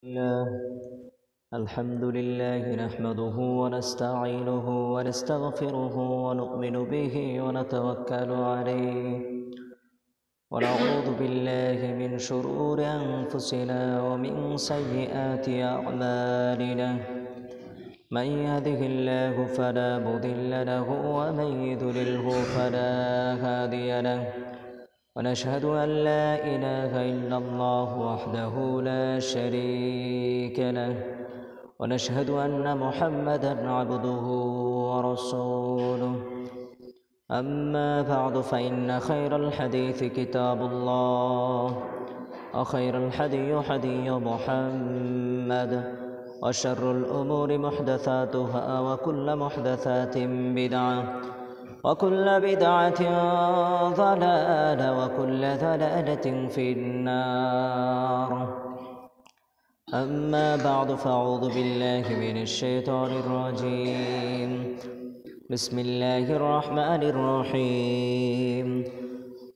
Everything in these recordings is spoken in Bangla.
الله الحمد لله نحمده ونستعينه ونستغفره ونؤمن به ونتوكل عليه ونعوذ بالله من شرور أنفسنا ومن سيئات أعمالنا من يهده الله فلا مضل له ومن يضلله فلا هادي له ونشهد أن لا إله إلا الله وحده لا شريك له ونشهد أن محمدًا عبده ورسوله أما بعد فإن خير الحديث كتاب الله وخير الهدي هدي محمد وشر الأمور محدثاتها وكل محدثات بدعة وكل بدعة ضلالة وكل ضلالة في النار أما بعد فأعوذ بالله من الشيطان الرجيم بسم الله الرحمن الرحيم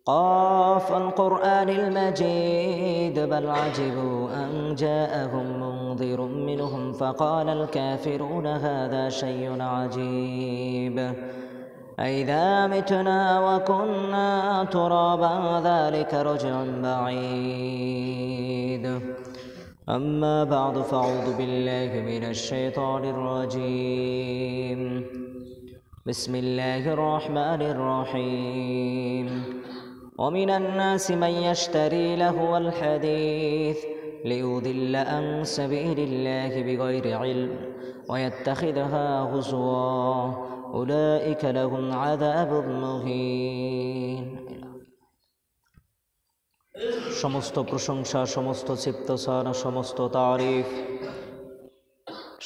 قاف القرآن المجيد بل عجبوا أن جاءهم منذر منهم فقال الكافرون هذا شيء عجيب أئذا متنا وكنا ترابا ذلك رجع بعيد أما بعد فأعوذ بالله من الشيطان الرجيم بسم الله الرحمن الرحيم ومن الناس من يشتري لهو الحديث ليضل عن سبيل الله بغير علم ويتخذها هزوا أولئك لهم عذاب مهين সমস্ত প্রশংসা, সমস্ত সিফতসানা, সমস্ত তারিফ,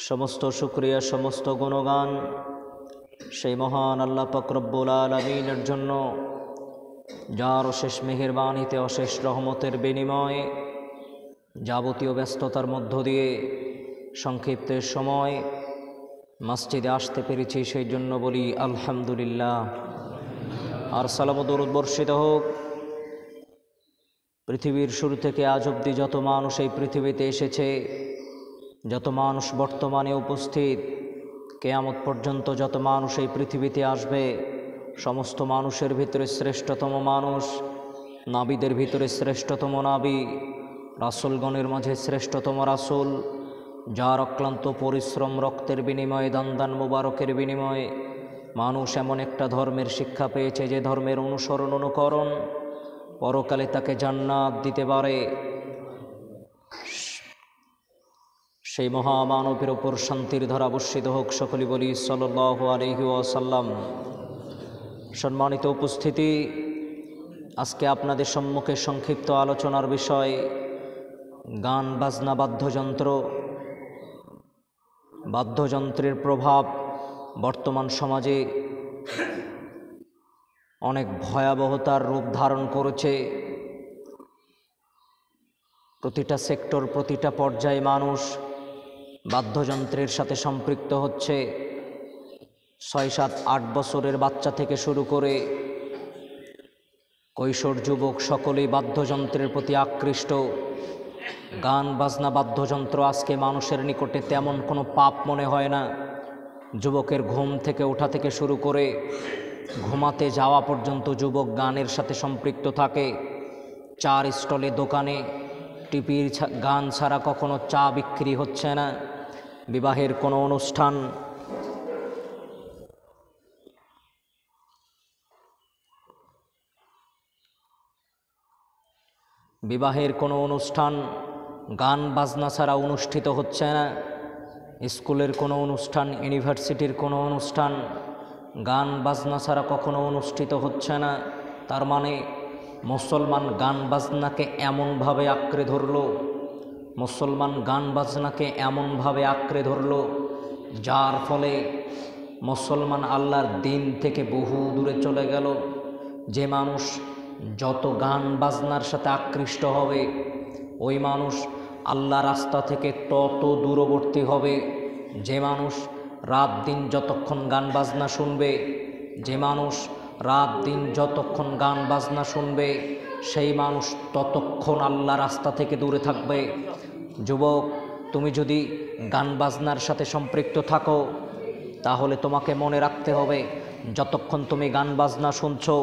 সমস্ত শুকরিয়া, সমস্ত গুণগান সেই মহান আল্লাহ পাক রব্বুল আলামিনের জন্য, যার অশেষ মেহেরবানিতে, অশেষ রহমতের বিনিময়ে যাবতীয় ব্যস্ততার মধ্য দিয়ে সংক্ষিপ্ত সময় মসজিদে আসতে পেরেছি, সেই জন্য বলি আলহামদুলিল্লাহ। আর সালাম ও দরুদ বর্ষিত হোক পৃথিবীর শুরু থেকে আজ অবধি যত মানুষ এই পৃথিবীতে এসেছে, যত মানুষ বর্তমানে উপস্থিত, কিয়ামত পর্যন্ত যত মানুষ এই পৃথিবীতে আসবে, সমস্ত মানুষের ভিতরে শ্রেষ্ঠতম মানুষ, নাবিদের ভিতরে শ্রেষ্ঠতম নাবি, রাসূলগণের মাঝে শ্রেষ্ঠতম রাসূল, যার অক্লান্ত পরিশ্রম, রক্তের বিনিময়ে, দান মুবারকের বিনিময়ে মানুষ এমন একটা ধর্মের শিক্ষা পেয়েছে যে ধর্মের অনুসরণ, অনুকরণ পরকালে তাকে জান্নাত দিতে পারে। সেই মহামানবের ওপর শান্তির ধারা বর্ষিত হোক, সকলে বলি সাল্লাল্লাহু আলাইহি ওয়াসাল্লাম। সম্মানিত উপস্থিতি, আজকে আপনাদের সম্মুখে সংক্ষিপ্ত আলোচনার বিষয় গান বাজনা, বাদ্যযন্ত্রের প্রভাব বর্তমান সমাজে অনেক ভয়াবহতার রূপ ধারণ করেছে। প্রতিটা সেক্টর, প্রতিটা পর্যায়ে মানুষ বাদ্যযন্ত্রের সাথে সম্পৃক্ত হচ্ছে। 6, 7, 8 বছরের বাচ্চা থেকে শুরু করে কৈশোর, যুবক সকলেই বাদ্যযন্ত্রের প্রতি আকৃষ্ট। গান বাজনা, বাদ্যযন্ত্র আজকে মানুষের নিকটে তেমন কোনো পাপ মনে হয় না। যুবকের ঘুম থেকে ওঠা থেকে শুরু করে ঘুমাতে যাওয়া পর্যন্ত যুবক গানের সাথে সম্পৃক্ত থাকে। চার স্টলে, দোকানে, টিভির গান ছাড়া কখনো চা বিক্রি হচ্ছে না। বিবাহের কোনো অনুষ্ঠান গান বাজনা ছাড়া অনুষ্ঠিত হচ্ছে না। স্কুলের কোনো অনুষ্ঠান, ইউনিভার্সিটির কোনো অনুষ্ঠান গান বাজনা ছাড়া কখনো অনুষ্ঠিত হচ্ছে না। তার মানে মুসলমান গান বাজনাকে এমনভাবে আঁকড়ে ধরল, যার ফলে মুসলমান আল্লাহর দিন থেকে বহু দূরে চলে গেল। যে মানুষ যত গান বাজনার সাথে আকৃষ্ট হবে, ওই মানুষ আল্লাহ রাস্তা থেকে তত দূরবর্তী হবে। যে মানুষ রাত দিন যতক্ষণ গান বাজনা শুনবে, সেই মানুষ ততক্ষণ আল্লাহ রাস্তা থেকে দূরে থাকবে। যুবক, তুমি যদি গান বাজনার সাথে সম্পৃক্ত থাকো তাহলে তোমাকে মনে রাখতে হবে যতক্ষণ তুমি গান বাজনা শুনছো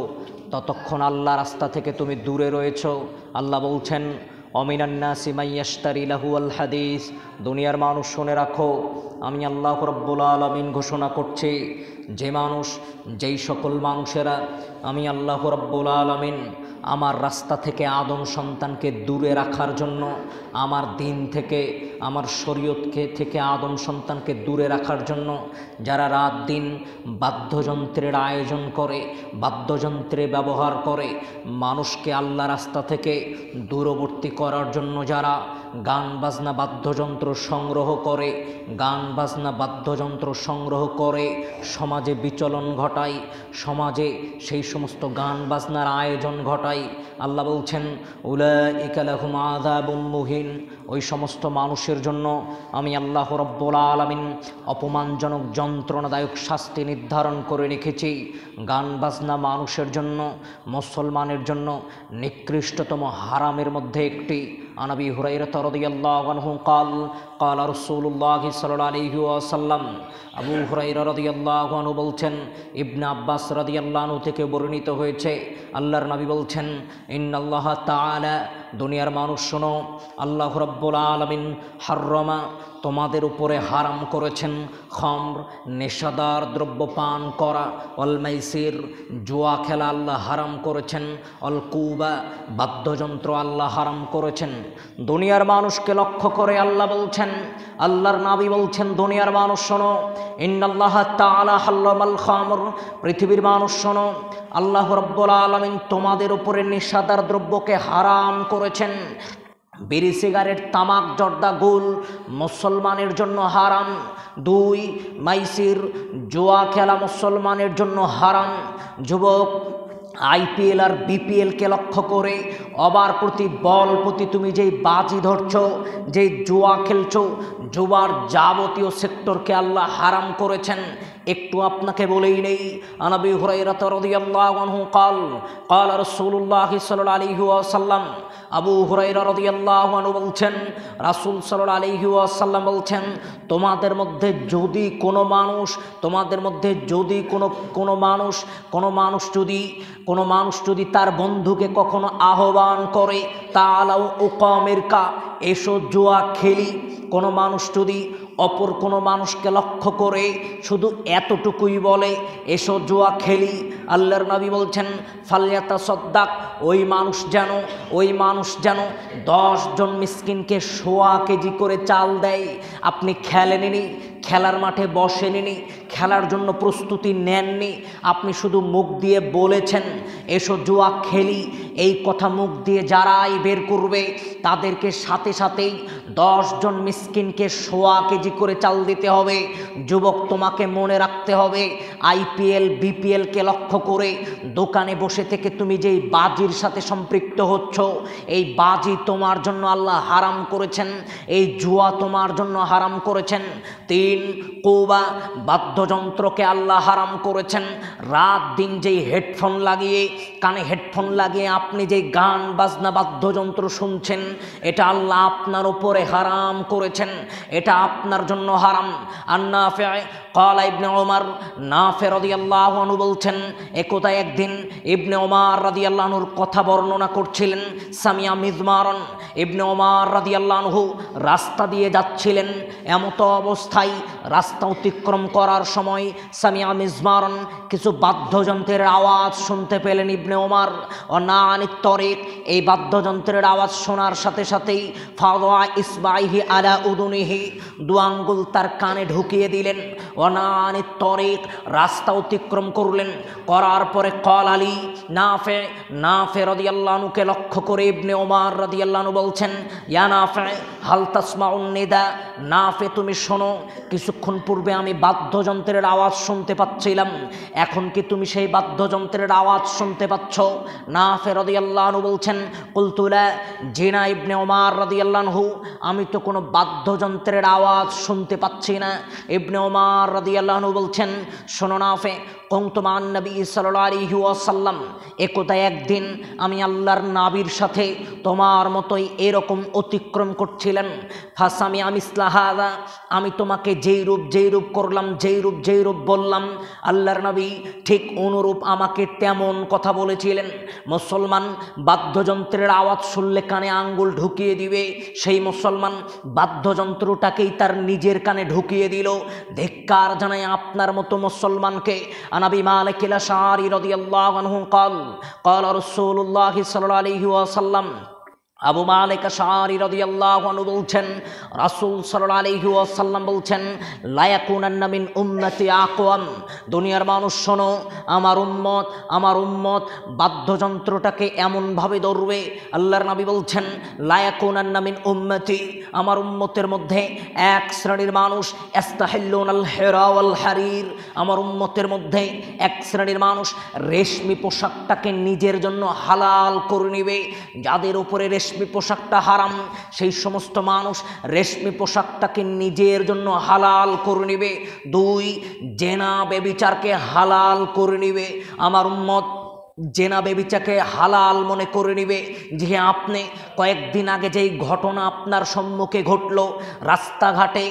ততক্ষণ আল্লাহ রাস্তা থেকে তুমি দূরে রয়েছো। আল্লাহ বলছেন অমিনান্নাসি মাইয়াশতারি লাহুল হাদিস, দুনিয়ার মানুষ শুনে রাখো আমি আল্লাহ রাব্বুল আলামিন ঘোষণা করছি যেই সকল মানুষেরা আমি আল্লাহ রাব্বুল আলামিন আমার রাস্তা থেকে আদম সন্তানকে দূরে রাখার জন্য, আমার দিন থেকে আমার শরীয়তকে থেকে আদম সন্তানকে দূরে রাখার জন্য যারা রাত দিন বাদ্যযন্ত্রের আয়োজন করে, বাদ্যযন্ত্রে ব্যবহার করে, মানুষকে আল্লাহ রাস্তা থেকে দূরবর্তী করার জন্য যারা গান বাজনা বাদ্যযন্ত্র সংগ্রহ করে, গান বাজনা বাদ্যযন্ত্র সংগ্রহ করে সমাজে বিচলন ঘটায়, সমাজে সেই সমস্ত গান বাজনার আয়োজন ঘটায়, আল্লাহ বলছেন উলাইকা লাহুম আযাবুম মুহিন, ওই সমস্ত মানুষের জন্য আমি আল্লাহ রাব্বুল আলামিন অপমানজনক যন্ত্রণাদায়ক শাস্তি নির্ধারণ করে রেখেছি। গান বাজনা মানুষের জন্য, মুসলমানের জন্য নিকৃষ্টতম হারামের মধ্যে একটি। আন আবি হুরায়রা রাদিয়াল্লাহু আনহু قال رسول الله صلى الله عليه وسلم, আবু হুরায়রা রাদিয়াল্লাহু আনহু বলছেন, ইবনে আব্বাস রাদিয়াল্লাহু আনহু থেকে বর্ণিত হয়েছে, আল্লাহর নবী বলছেন ইন্নাল্লাহ তাআলা, দুনিয়ার মানুষ শোনো, আল্লাহ রাব্বুল আলামিন হাররামা, তোমাদের উপরে হারাম করেছেন খামর, নেশাদার দ্রব্য পান করা, অল মাইসির, জুয়া খেলা আল্লাহ হারাম করেছেন, অল কুবা, বাদ্যযন্ত্র আল্লাহ হারাম করেছেন। দুনিয়ার মানুষকে লক্ষ্য করে আল্লাহ বলছেন, আল্লাহর নবী বলছেন, দুনিয়ার মানুষ শোনো, ইন্নাল্লাহ তাআলা হাররামাল খামর, পৃথিবীর মানুষ শোনো, আল্লাহ রাব্বুল আলামিন তোমাদের উপরে নেশাদার দ্রব্যকে হারাম করেছেন। বিড়ি, সিগারেট, তামাক, জর্দা, গুল মুসলমানের জন্য হারাম। 2, মাইসির, জুয়া খেলা মুসলমানের জন্য হারাম। যুবক, আইপিএল আর বিপিএলকে লক্ষ্য করে ওভার প্রতি বল প্রতি তুমি যেই বাজি ধরছো, যেই জুয়া খেলছো, জুয়ার যাবতীয় সেক্টরকে আল্লাহ হারাম করেছেন। একটু আপনাকে বলেই নেই, আন আবি হুরায়রা রাদিয়াল্লাহু আনহু قال رسول الله صلى الله عليه وسلم, আবু হুরায়রা রাদিয়াল্লাহু আনহু বলছেন, রাসূল সাল্লাল্লাহু আলাইহি ওয়াসাল্লাম বলছেন, তোমাদের মধ্যে যদি কোনো মানুষ যদি তার বন্ধুকে কখনো আহ্বান করে, তাআলাউ উকামিরকা, এসো জুয়া খেলি, কোনো মানুষ যদি অপর কোনো মানুষকে লক্ষ্য করে শুধু এতটুকুই বলে এসো জুয়া খেলি, আল্লাহর নবী বলছেন ফালিয়াতাসাদ্দাক, ওই মানুষ যেন 10 জন মিসকিনকে 1.25 কেজি করে চাল দেয়। আপনি খেলেননি, খেলার মাঠে বসেননি, খেলার জন্য প্রস্তুতি নেননি, আপনি শুধু মুখ দিয়ে বলেছেন এসো জুয়া খেলি, এই কথা মুখ দিয়ে যারাই বের করবে তাদেরকে সাথে সাথেই 10 জন মিসকিনকে 1.25 কেজি করে চাল দিতে হবে। যুবক, তোমাকে মনে রাখতে হবে, আইপিএল বিপিএলকে লক্ষ্য করে দোকানে বসে থেকে তুমি যেই বাজির সাথে সম্পৃক্ত হচ্ছ, এই বাজি তোমার জন্য আল্লাহ হারাম করেছেন, এই জুয়া তোমার জন্য হারাম করেছেন। 3, কুবা, বাদ্যযন্ত্রকে আল্লাহ হারাম করেছেন। রাত দিন যেই হেডফোন লাগিয়ে, কানে হেডফোন লাগিয়ে আপনি যেই গান বাজনা বাদ্যযন্ত্র শুনছেন, এটা আল্লাহ আপনার উপরে হারাম করেছেন, এটা আপনার জন্য হারাম। আর নাফে قال ইবনে ওমর, নাফে রাদিয়াল্লাহু আনহু বলছেন, একদা একদিন ইবনে ওমর রাদিয়াল্লাহু আনহুর কথা বর্ণনা করছিলেন, সামিয়া মিজমারন, ইবনে ওমর রাদিয়াল্লাহু আনহু রাস্তা দিয়ে যাচ্ছিলেন, এমতো অবস্থায় রাস্তা অতিক্রম করার সময় সামিয়া মিজমারন, কিছু বাদ্যযন্ত্রের আওয়াজ শুনতে পেলেন ইবনে ওমর। অনানিত তরিক, এই বাদ্যযন্ত্রের আওয়াজ শোনার সাথে সাথেই ফাওয়া ইসবাইহি আলা উদুনিহি, 2 আঙ্গুল তার কানে ঢুকিয়ে দিলেন। অনানিত তরিক, রাস্তা অতিক্রম করলেন, করার পরে কল আলী, নাফে রাদিয়াল্লাহু আনহুকে লক্ষ্য করে ইবনে ওমর রাদিয়াল্লাহু আনহু বলছেন, ইয়া নাফে হাল তাসমাউন নিদা, নাফে তুমি শোনো, কিছুক্ষণ পূর্বে আমি বাদ্যযন্ত্রের আওয়াজ শুনতে পাচ্ছিলাম, এখন কি তুমি সেই বাদ্যযন্ত্রের আওয়াজ শুনতে পাচ্ছ? নাফে রাদিয়াল্লাহু আনহু বলছেন, কুলতু লা, জিনা ইবনে ওমর রাদিয়াল্লাহু আনহু, আমি তো কোনো বাদ্যযন্ত্রের আওয়াজ শুনতে পাচ্ছি না। ইবনে ওমর রাদিয়াল্লাহু আনহু বলছেন, শোনো নাফে, কুনতু মান নবী সাল্লাল্লাহু আলাইহি ওয়াসাল্লাম, একদা একদিন আমি আল্লাহর নবীর সাথে তোমার মতোই এরকম অতিক্রম করছিলেন। ফাসামি মিসলা হাযা, আমি তোমাকে যেই রূপ করলাম, যেই রূপ বললাম, আল্লাহর নবী ঠিক অনুরূপ আমাকে তেমন কথা বলেছিলেন। মুসলমান বাদ্যযন্ত্রের আওয়াজ শুনলে কানে আঙ্গুল ঢুকিয়ে দিবে, সেই মুসলমান বাদ্যযন্ত্রটাকেই তার নিজের কানে ঢুকিয়ে দিল। ধিক্কার জানাই আপনার মতো মুসলমানকে। আনাবি মালিক আল-আশআরী রাদিয়াল্লাহু আনহু ক্বালা রাসূলুল্লাহ সাল্লাল্লাহু আলাইহি ওয়াসাল্লাম, আবু মালিক আল-আশআরী রাদিয়াল্লাহু আনহু বলছেন, রাসূল সাল্লাল্লাহু আলাইহি ওয়াসাল্লাম বলছেন, লা ইয়াকুনান্না মিন উম্মতি আকওয়াম, দুনিয়ার মানুষ শোনো, আমার উম্মত বাদ্যযন্ত্রটাকে এমনভাবে ধরবে। আল্লাহর নবী বলছেন, লা ইয়াকুনান্না মিন উম্মতি, আমার উম্মতের মধ্যে এক শ্রেণীর মানুষ ইস্তাহিল্লুনাল হিরা ওয়াল হারির, আমার উম্মতের মধ্যে এক শ্রেণীর মানুষ রেশমি পোশাকটাকে নিজের জন্য হালাল করে নেবে। যাদের উপরে রেশমি পোশাকটা হারাম, সেই সমস্ত মানুষ রেশমি পোশাকটাকে নিজের জন্য হালাল করে নেবে। 2, জেনা ব্যভিচারকে হালাল করে নেবে। আমার উম্মত জেনা ব্যভিচারকে হালাল মনে করে নেবে। যে আপনি কয়েকদিন আগে যেই ঘটনা আপনার সম্মুখে ঘটল, রাস্তাঘাটে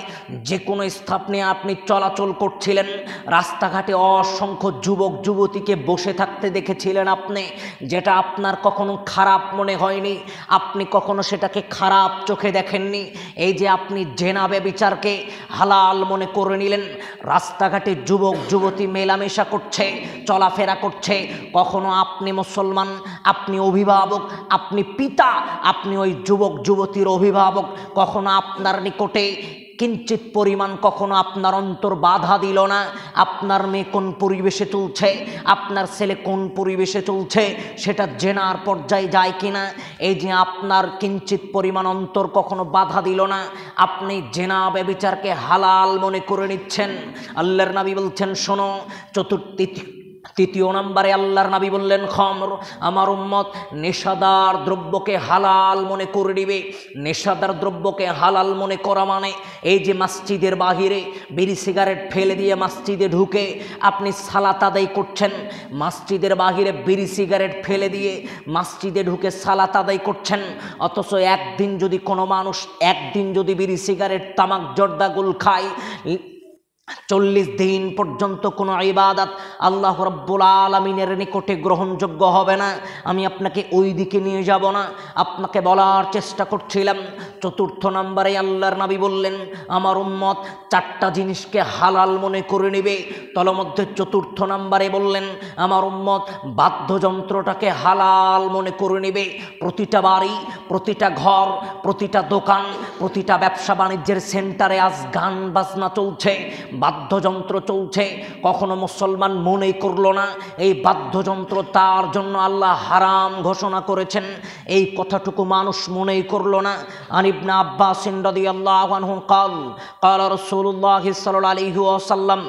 যে কোনো স্থানে আপনি চলাচল করছিলেন, রাস্তাঘাটে অসংখ্য যুবক যুবতীকে বসে থাকতে দেখেছিলেন আপনি, যেটা আপনার কখনো খারাপ মনে হয়নি, আপনি কখনো সেটাকে খারাপ চোখে দেখেননি। এই যে আপনি জেনা ব্যভিচারকে হালাল মনে করে নিলেন, রাস্তাঘাটে যুবক যুবতী মেলামেশা করছে, চলাফেরা করছে, কখনো আপনি মুসলমান, আপনি অভিভাবক, আপনি পিতা, আপনি ওই যুবক যুবতীর অভিভাবক, কখনো আপনার নিকটে কিঞ্চিত পরিমাণ কখনো আপনার অন্তর বাধা দিল না। আপনার মেয়ে কোন পরিবেশে চলছে, আপনার ছেলে কোন পরিবেশে চলছে, সেটা জেনার পর্যায়ে যায় কিনা, এই যে আপনার কিঞ্চিত পরিমাণ অন্তর কখনো বাধা দিল না, আপনি জেনা ব্যভিচারকে হালাল মনে করে নিচ্ছেন। আল্লাহর নবী বলছেন, শোনো, তৃতীয় নম্বরে আল্লাহর নবী বললেন, খমর, আমার উম্মত নেশাদার দ্রব্যকে হালাল মনে করে নিবে। নেশাদার দ্রব্যকে হালাল মনে করা মানে এই যে মসজিদের বাহিরে বিড়ি সিগারেট ফেলে দিয়ে মসজিদে ঢুকে আপনি সালাত আদায় করছেন, মসজিদের বাহিরে বিড়ি সিগারেট ফেলে দিয়ে মসজিদে ঢুকে সালাত আদায় করছেন, অথচ একদিন যদি কোনো মানুষ বিড়ি সিগারেট তামাক জর্দাগুল খায়, 40 দিন পর্যন্ত কোনো ইবাদত আল্লাহ রাব্বুল আলামিনের নিকটে গ্রহণযোগ্য হবে না। আমি আপনাকে ওই দিকে নিয়ে যাব না, আপনাকে বলার চেষ্টা করছিলাম। চতুর্থ নম্বরে আল্লাহর নবী বললেন, আমার উম্মত 4টা জিনিসকে হালাল মনে করে নেবে। তলমধ্যে চতুর্থ নম্বরে বললেন, আমার উম্মত বাদ্যযন্ত্রটাকে হালাল মনে করে নেবে। প্রতিটা বাড়ি, প্রতিটা ঘর, প্রতিটা দোকান, প্রতিটা ব্যবসা বাণিজ্যের সেন্টারে আজ গান বাজনা চলছে, বাদ্যযন্ত্র চলছে। কখনো মুসলমান মনেই করলো না এই বাদ্যযন্ত্র তার জন্য আল্লাহ হারাম ঘোষণা করেছেন, এই কথাটুকু মানুষ মনেই করলো না। আন ইবনে আব্বাস রাদিয়াল্লাহু আনহু ক্বালা রাসূলুল্লাহ সাল্লাল্লাহু আলাইহি ওয়াসাল্লাম,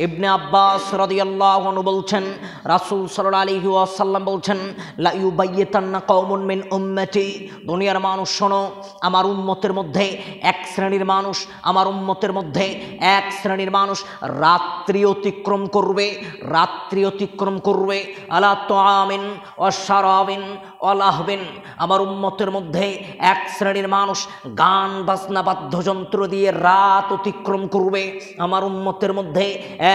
ইবনে আব্বাস রাদিয়াল্লাহু আনহু বলছেন, রাসূল সাল্লাল্লাহু আলাইহি ওয়াসাল্লাম বলছেন, লা ইউবাইয়াতান্না কওমুন মিন উম্মতি, দুনিয়ার মানুষ শোনো, আমার উম্মতের মধ্যে এক শ্রেণীর মানুষ, আমার উম্মতের মধ্যে এক শ্রেণীর মানুষ রাত্রি অতিক্রম করবে, আলা তুআমিন ওয়া শারাবিন ওয়া লাহবিন, আমার উম্মতের মধ্যে এক শ্রেণীর মানুষ গান বাজনা বাদ্যযন্ত্র দিয়ে রাত অতিক্রম করবে। আমার উম্মতের মধ্যে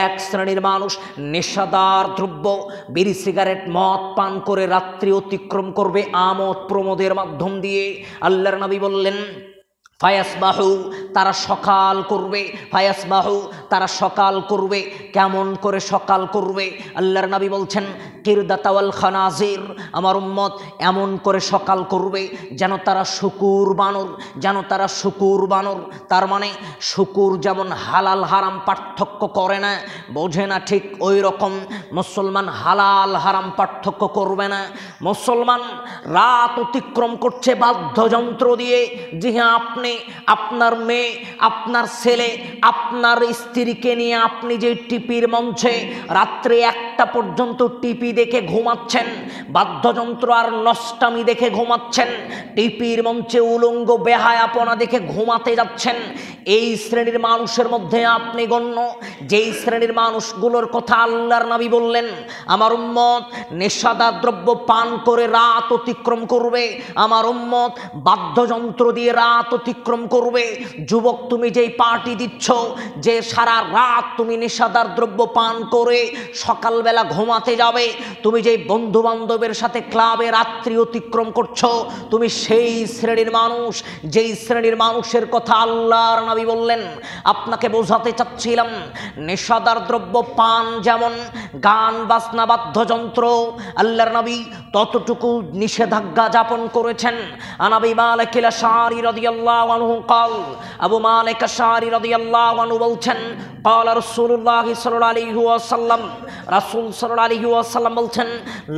এক শ্রেণীর মানুষ নেশাদার দ্রব্য বিড়ি সিগারেট মদ পান করে রাত্রি অতিক্রম করবে আমোদ প্রমোদের মাধ্যম দিয়ে। আল্লাহর নবী বললেন, ফায়াসবাহু, তারা সকাল করবে, ফায়াসবাহু, তারা সকাল করবে। কেমন করে সকাল করবে? আল্লাহর নবী বলছেন, কিরদাতা ওয়াল খানাজির, আমার উম্মত এমন করে সকাল করবে যেন তারা শুকুর বানর, তার মানে শুকুর যেমন হালাল হারাম পার্থক্য করে না, বোঝে না, ঠিক ওই রকম মুসলমান হালাল হারাম পার্থক্য করবে না। মুসলমান রাত অতিক্রম করছে বাদ্যযন্ত্র দিয়ে। যে হ্যাঁ, আপনি, আপনার মেয়ে, আপনার ছেলে, আপনার স্ত্রীকে নিয়ে আপনি যে টিপির মঞ্চে রাত্রে 1 একটা পর্যন্ত টিভি দেখে ঘুমাচ্ছেন, বাদ্যযন্ত্র আর নষ্টামি দেখে ঘুমাচ্ছেন, টিভির মঞ্চে উলঙ্গ বেহায়াপনা দেখে ঘুমাতে যাচ্ছেন, এই শ্রেণীর মানুষের মধ্যে আপনি গণ্য। যেই শ্রেণীর মানুষগুলোর কথা আল্লাহর নবী বললেন, আমার উম্মত নেশাদার দ্রব্য পান করে রাত অতিক্রম করবে, আমার উম্মত বাদ্যযন্ত্র দিয়ে রাত অতিক্রম করবে। যুবক, তুমি যেই পার্টি দিচ্ছ, যে সারা রাত তুমি নেশাদার দ্রব্য পান করে সকালবেলা ঘুমাতে যাবে, তুমি যেই বন্ধু বান্ধবের সাথে ক্লাবে রাত্রি অতিক্রম করছো, তুমি সেই শ্রেণীর মানুষ, যেই শ্রেণীর মানুষের কথা আল্লাহর নবী বললেন। আপনাকে বোঝাতে চাচ্ছিলাম, নেশাদার দ্রব্য পান যেমন গান বাজনা বাদ্যযন্ত্র, আল্লাহর নবী ততটুকু নিষেধাজ্ঞা যাপন করেছেন। আনাবি মালিক আল-আশআরী রাদিয়াল্লাহু আনহু قال, আবু মালিক আশ-শারি রাদিয়াল্লাহু আনহু বলছেন, قال রাসূলুল্লাহ সাল্লাল্লাহু আলাইহি ওয়াসাল্লাম, রাসূল সাল্লাল্লাহু আলাইহি ওয়াসাল্লাম বলছেন,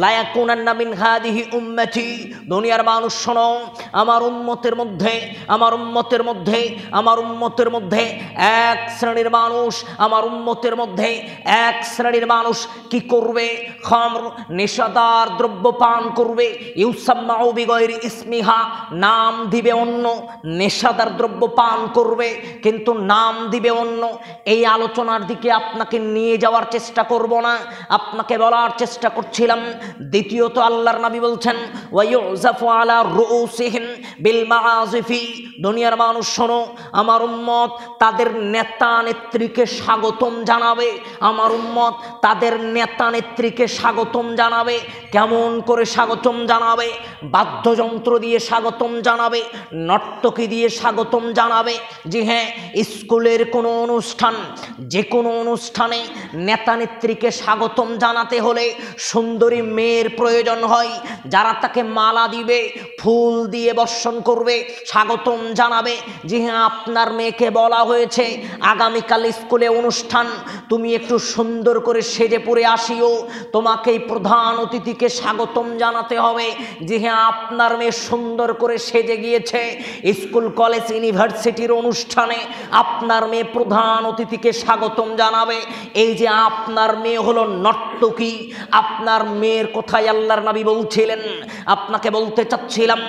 লা ইয়াকুনান্না মিন হাদিহি উম্মতি, দুনিয়ার মানুষ শোনো, আমার উম্মতের মধ্যে, আমার উম্মতের মধ্যে, আমার উম্মতের মধ্যে এক শ্রেণীর মানুষ, আমার উম্মতের মধ্যে এক শ্রেণীর মানুষ কি করবে? খামর, নেশাদার দ্রব্য পান করবে। ইউসাম্মাউ বিগাইরি ইসমিহা, নাম দিবে অন্য, নেশাদার দ্রব্য পান করবে কিন্তু নাম দিবে অন্য। এই আলোচনার দিকে আপনাকে নিয়ে যাওয়ার চেষ্টা করব না, আপনাকে বলার চেষ্টা করছিলাম। দ্বিতীয়ত আল্লাহর নবী বলছেন, ওয়ায়ুযাফু আলা রুউসিহিম বিল মাআযিফি, দুনিয়ার মানুষ শোনো, আমার উম্মত তাদের নেতা নেত্রীকে স্বাগতম জানাবে, আমার উম্মত তাদের নেতা নেত্রীকে স্বাগতম জানাবে। কেমন করে স্বাগতম জানাবে? বাদ্যযন্ত্র দিয়ে স্বাগতম জানাবে, নর্তকী দিয়ে স্বাগতম জানাবে। জি হ্যাঁ, স্কুলের কোনো অনুষ্ঠান, যে কোনো অনুষ্ঠানে নেতা নেত্রীকে স্বাগতম জানাতে হলে সুন্দরী মেয়ের প্রয়োজন হয়, যারা তাকে মালা দিবে, ফুল দিয়ে বর্ষণ করবে, স্বাগতম জানাবে। জি হ্যাঁ, আপনার মেয়েকে বলা হয়েছে আগামীকাল স্কুলে অনুষ্ঠান, তুমি একটু সুন্দর করে সেজে পড়ে আসিও, তোমাকেই প্রধান অতিথিকে স্বাগতম জানাতে হবে। জি হ্যাঁ, আপনার মেয়ে সুন্দর করে সেজে গিয়েছে, স্কুল কলেজ ইউনিভার্সিটির অনুষ্ঠানে আপনার মেয়ে প্রধান অতিথিকে স্বাগতম জানাবে। এই যে আপনার মেয়ে হলো নর্তকী, আপনার মেয়ের কথাই আল্লাহর নবী বলছিলেন। আপনাকে বলতে চাচ্ছিলাম,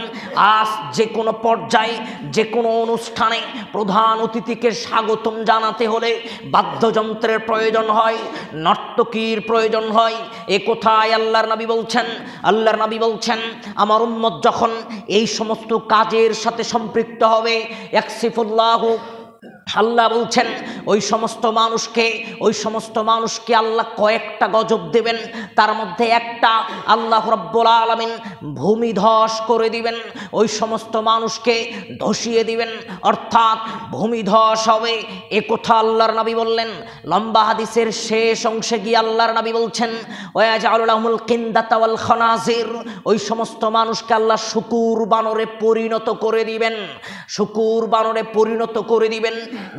আজ যে কোনো পর্যায়ে, যে কোনো অনুষ্ঠানে প্রধান অতিথিকে স্বাগতম জানাতে হলে বাদ্যযন্ত্রের প্রয়োজন হয়, নর্তকীর প্রয়োজন হয়। এ কথায় আল্লাহর নবী বলছেন, আল্লাহর নবী বলছেন, আমার উম্মত যখন এই সমস্ত কাজের সাথে সম্পৃক্ত হবে, ইয়াকসিফুল্লাহু, আল্লাহ বলছেন ওই সমস্ত মানুষকে আল্লাহ কয়েকটা গজব দেবেন। তার মধ্যে একটা, আল্লাহ রাব্বুল আলামিন ভূমিধস করে দিবেন, ওই সমস্ত মানুষকে ধসিয়ে দিবেন, অর্থাৎ ভূমিধস হবে। এ কথা আল্লাহর নবী বললেন। লম্বা হাদিসের শেষ অংশে গিয়ে আল্লাহর নবী বলছেন, ওয়াজআলু লাহুমুল কিন্দাতা ওয়াল খানাজির, ওই সমস্ত মানুষকে আল্লাহ শুকুর বানরে পরিণত করে দিবেন, শুকুর বানরে পরিণত করে দিবেন।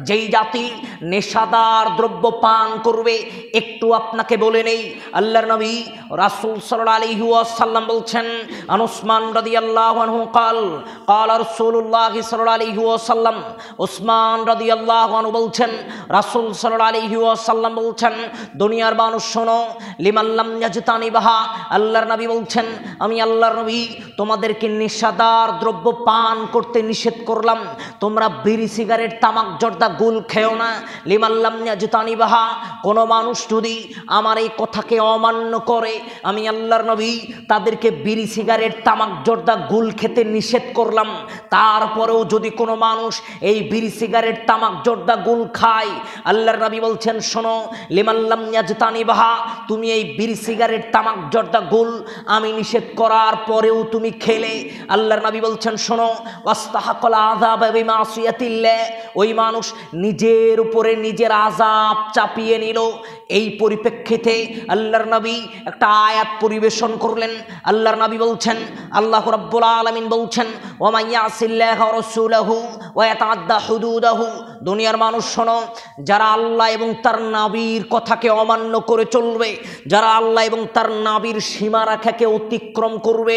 যেই জাতি নেশাদার দ্রব্য পান করবে, একটু আপনাকে বলে নেই, আল্লাহর নবী রাসূল সাল্লাল্লাহু আলাইহি ওয়াসাল্লাম বলছেন, আন উসমান রাদিয়াল্লাহু আনহু قال قال রাসূলুল্লাহ সাল্লাল্লাহু আলাইহি ওয়াসাল্লাম, উসমান রাদিয়াল্লাহু আনহু বলছেন, রাসূল সাল্লাল্লাহু আলাইহি ওয়াসাল্লাম বলছেন, দুনিয়ার মানুষ শোনো, লিমান লাম ইয়াজতানিবাহা, আল্লাহর নবী বলছেন, আমি আল্লাহর নবী তোমাদেরকে নেশাদার দ্রব্য পান করতে নিষেধ করলাম, তোমরা বিড়ি সিগারেট তামাক জর্দা গুল খেও না। লিমান লাম ইয়াজতানিবাহা, কোনো মানুষ যদি আমার এই কথাকে অমান্য করে, আমি আল্লাহর নবী তাদেরকে বিড়ি সিগারেট তামাক জর্দা গুল খেতে নিষেধ করলাম, তারপরেও যদি কোনো মানুষ এই বিড়ি সিগারেট তামাক জর্দা গুল খায়, আল্লাহর নবী বলছেন, শোনো, লিমান লাম ইয়াজতানিবাহা, তুমি এই বিড়ি সিগারেট তামাক জর্দা গুল আমি নিষেধ করার পরেও তুমি খেলে, আল্লাহর নবী বলছেন, শোনো, ওয়াস্তাহাকাল আযাব বিমাসিয়াতিল্লাহ, ওই মানুষ নিজের উপরে নিজের আযাব চাপিয়ে নিল। এই পরিপ্রেক্ষিতে আল্লাহর নবী একটা আয়াত পরিবেশন করলেন। আল্লাহর নবী বলছেন, আল্লাহ রাব্বুল আলামিন বলছেন, ওয়া মান ইয়াসিল্লাহা ওয়া রাসূলাহু ওয়া ইয়াতাআদ্দা হুদুদাহু, দুনিয়ার মানুষ শোনো, যারা আল্লাহ এবং তার নবীর কথাকে অমান্য করে চলবে, যারা আল্লাহ এবং তার নবীর সীমারেখাকে অতিক্রম করবে,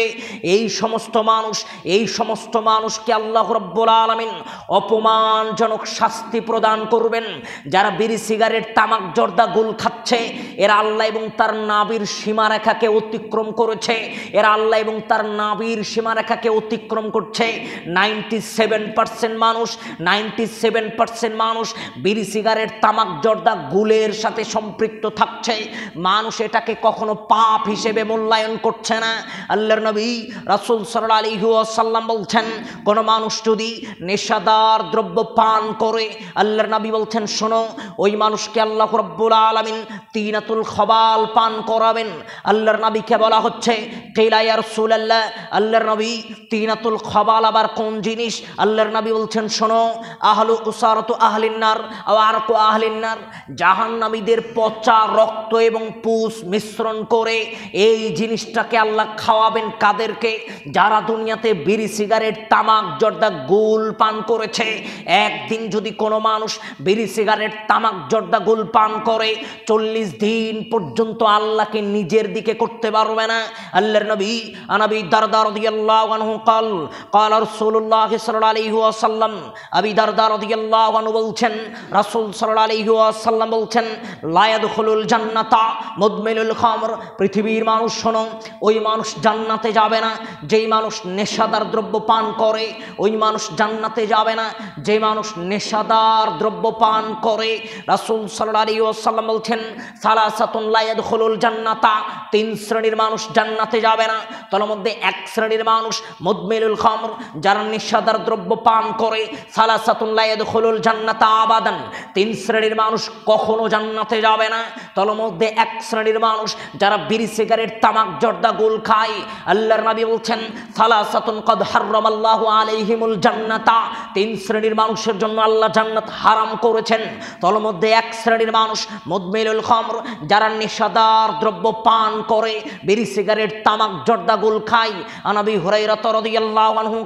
এই সমস্ত মানুষকে আল্লাহ রাব্বুল আলামিন অপমানজনক শাস্তি প্রদান করবেন। যারা বিড়ি সিগারেট তামাক জর্দা গুল খাচ্ছে, এরা আল্লাহ এবং তার নবীর সীমারেখাকে অতিক্রম করেছে, এরা আল্লাহ এবং তার নবীর সীমারেখাকে অতিক্রম করছে। 97% মানুষ বিড়ি সিগারেট তামাক জর্দা গুলের সাথে সম্পৃক্ত থাকছে। মানুষ এটাকে কখনো পাপ হিসেবে মূল্যায়ন করছে না। আল্লাহর নবী রাসূল সাল্লাল্লাহু আলাইহি ওয়াসাল্লাম বলছেন, কোন মানুষ যদি নেশাদার দ্রব্য পান করে, আল্লাহর নবী বলছেন শোনো, ওই মানুষকে আল্লাহ রাব্বুল আলামিন তিনাতুল খবাল পান করাবেন। আল্লাহর নবীকে বলা হচ্ছে, কিলা ইয়া রাসূলুল্লাহ, আল্লাহর নবী তিনাতুল খবাল আবার কোন জিনিস? আল্লাহর নবী বলছেন শোনো, আহলু উসারাতু আহলিন নার আও আরকু আহলিন নার, জাহান্নামীদের পচা রক্ত এবং পুষ মিশ্রণ করে এই জিনিসটাকে আল্লাহ খাওয়াবেন। কাদেরকে? যারা দুনিয়াতে বিড়ি সিগারেট তামাক জর্দা গুল পান করেছে। একদিন যদি কোনো মানুষ বিড়ি সিগারেট তামাক জর্দা গুল পান করে, 40 দিন পর্যন্ত আল্লাহকে নিজের দিকে করতে পারবে না। আল্লাহর নবী আবি দারদা রাদিয়াল্লাহু আনহু قال رسول الله صلى الله عليه وسلم, আবি দারদা রাদিয়াল্লাহু আনহু বলছেন, রাসূল সাল্লাল্লাহু আলাইহি ওয়াসাল্লাম বলছেন, লা ইয়াদখুলুল জান্নাতা মুদমিনুল খামর, পৃথিবীর মানুষ শোনো, ওই মানুষ জান্নাতে যাবে না যেই মানুষ নেশাদার দ্রব্য পান করে। ওই মানুষ জান্নাতে যাবে না যে মানুষ নেশাদার দ্রব্য পান করে। রাসূল সাল্লাল্লাহু আলাইহি ওয়াসাল্লাম বলছেন, সালাসাতুন লা ইয়াদখুলুল জান্নাতা, 3 শ্রেণীর মানুষ জান্নাতে যাবে না। তার মধ্যে এক শ্রেণীর মানুষ মুদমিনুল খামর, যারা নেশাদার দ্রব্য পান করে। সালাসাতুন লা ইয়াদখুলুল জান্নাতা আবাদান, 3 শ্রেণীর মানুষ কখনো জান্নাতে যাবে না। তার মধ্যে এক শ্রেণীর মানুষ যারা বিড়ি সিগারেট তামাক জর্দা গুল খায়। আল্লাহর নবী বলছেন, সালাসাতুন কদ হারামাল্লাহু আলাইহিমুল জান্নাতা, 3 শ্রেণীর মানুষের জন্য আল্লাহ জান্নাত হারাম করেছেন। তার মধ্যে এক শ্রেণীর মানুষ মুদমিনুল খামর, যারা নেশাদার দ্রব্য পান করে, বিড়ি সিগারেট তামাক জর্দা গুল খায়। আবু হুরায়রা রাদিয়াল্লাহু আনহু